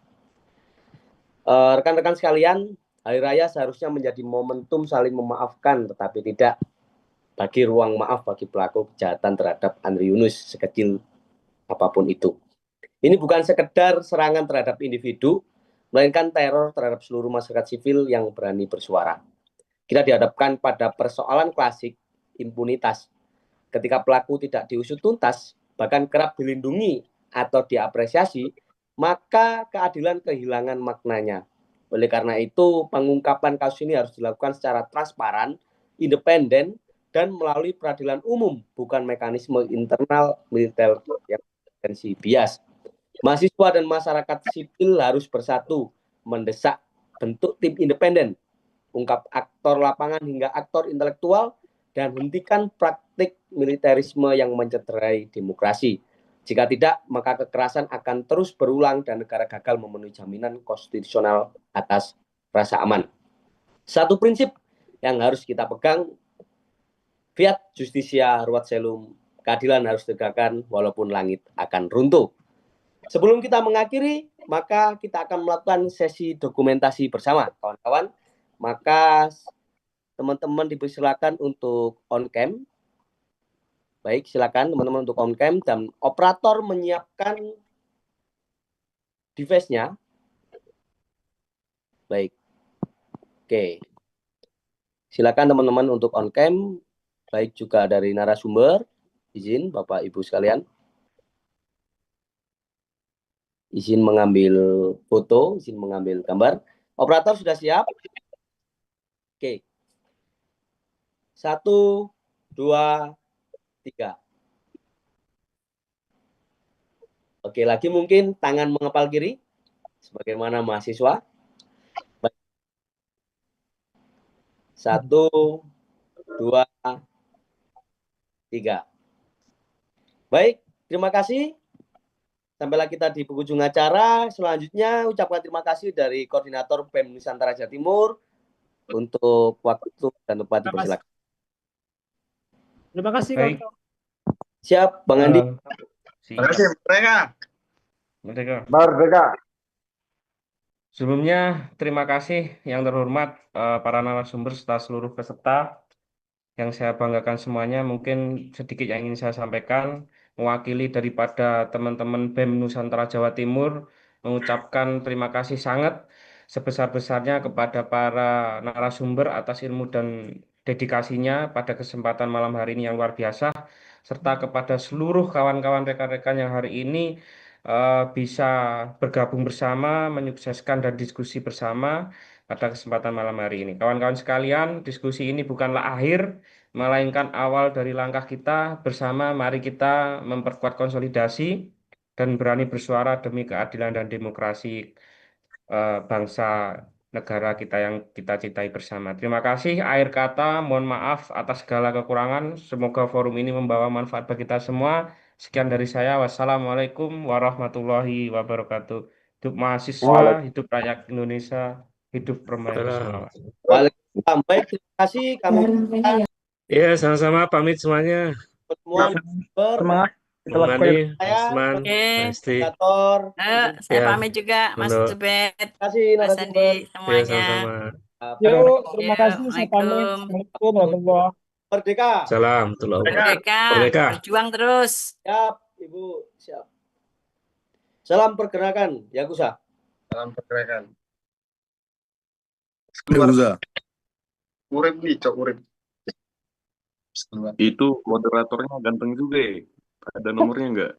Rekan-rekan sekalian, Hari Raya seharusnya menjadi momentum saling memaafkan, tetapi tidak bagi ruang maaf bagi pelaku kejahatan terhadap Andri Yunus sekecil apapun itu. Ini bukan sekedar serangan terhadap individu, melainkan teror terhadap seluruh masyarakat sivil yang berani bersuara. Kita dihadapkan pada persoalan klasik impunitas. Ketika pelaku tidak diusut tuntas, bahkan kerap dilindungi atau diapresiasi, maka keadilan kehilangan maknanya. Oleh karena itu, pengungkapan kasus ini harus dilakukan secara transparan, independen, dan melalui peradilan umum, bukan mekanisme internal militer yang berpotensi bias. Mahasiswa dan masyarakat sipil harus bersatu, mendesak bentuk tim independen, ungkap aktor lapangan hingga aktor intelektual, dan hentikan praktik militerisme yang mencederai demokrasi. Jika tidak, maka kekerasan akan terus berulang dan negara gagal memenuhi jaminan konstitusional atas rasa aman. Satu prinsip yang harus kita pegang, fiat justitia ruat celum, keadilan harus ditegakkan walaupun langit akan runtuh. Sebelum kita mengakhiri, maka kita akan melakukan sesi dokumentasi bersama, kawan-kawan. Maka teman-teman dipersilakan untuk on cam. Baik, silakan teman-teman untuk on cam dan operator menyiapkan device-nya. Baik. Oke. Silakan teman-teman untuk on cam, baik juga dari narasumber. Izin Bapak Ibu sekalian. Izin mengambil foto, izin mengambil gambar. Operator sudah siap? Oke. 1, 2, 3. Oke, lagi mungkin tangan mengepal kiri, sebagaimana mahasiswa. 1, 2, 3. Baik, terima kasih. Sampailah kita di penghujung acara. Selanjutnya, ucapkan terima kasih dari Koordinator BEM Nusantara Jawa Timur untuk waktu dan tempat dipersilakan. Terima kasih, Baik. kawan. Siap, Bang Andi. Terima kasih, mereka. Merdeka. Sebelumnya, terima kasih yang terhormat para narasumber serta seluruh peserta. Yang saya banggakan semuanya, mungkin sedikit yang ingin saya sampaikan, mewakili daripada teman-teman BEM Nusantara Jawa Timur, mengucapkan terima kasih sangat sebesar-besarnya kepada para narasumber atas ilmu dan dedikasinya pada kesempatan malam hari ini yang luar biasa, serta kepada seluruh kawan-kawan rekan-rekan yang hari ini bisa bergabung bersama, menyukseskan dan diskusi bersama pada kesempatan malam hari ini. Kawan-kawan sekalian, diskusi ini bukanlah akhir, melainkan awal dari langkah kita bersama. Mari kita memperkuat konsolidasi dan berani bersuara demi keadilan dan demokrasi bangsa negara kita yang kita cintai bersama. Terima kasih. Akhir kata, mohon maaf atas segala kekurangan. Semoga forum ini membawa manfaat bagi kita semua. Sekian dari saya. Wassalamualaikum warahmatullahi wabarakatuh. Hidup mahasiswa, hidup rakyat Indonesia, hidup permainan nasional. Waalaikumsalam. Baik, terima kasih. Kami Iya, sama-sama pamit semuanya. semua Semangat. Bang Andi, Mas saya, Usman, Oke. Mas Esti. Koordinator. Saya Ya, pamit juga, Mas Mondo. Zubed, Terima kasih Mas narasumber. Andi, Ya, semuanya. sama-sama. Yuk, terima kasih. Saya pamit. Assalamualaikum. Assalamualaikum warahmatullahi wabarakatuh. Merdeka. Salam, tulah. Merdeka, Merdeka. berjuang terus. Siap, Ibu. Siap. Salam pergerakan, Yakuza. Salam pergerakan. Yakuza. Urip nih, Cok, urip. Itu moderatornya ganteng juga ya. Ada nomornya nggak?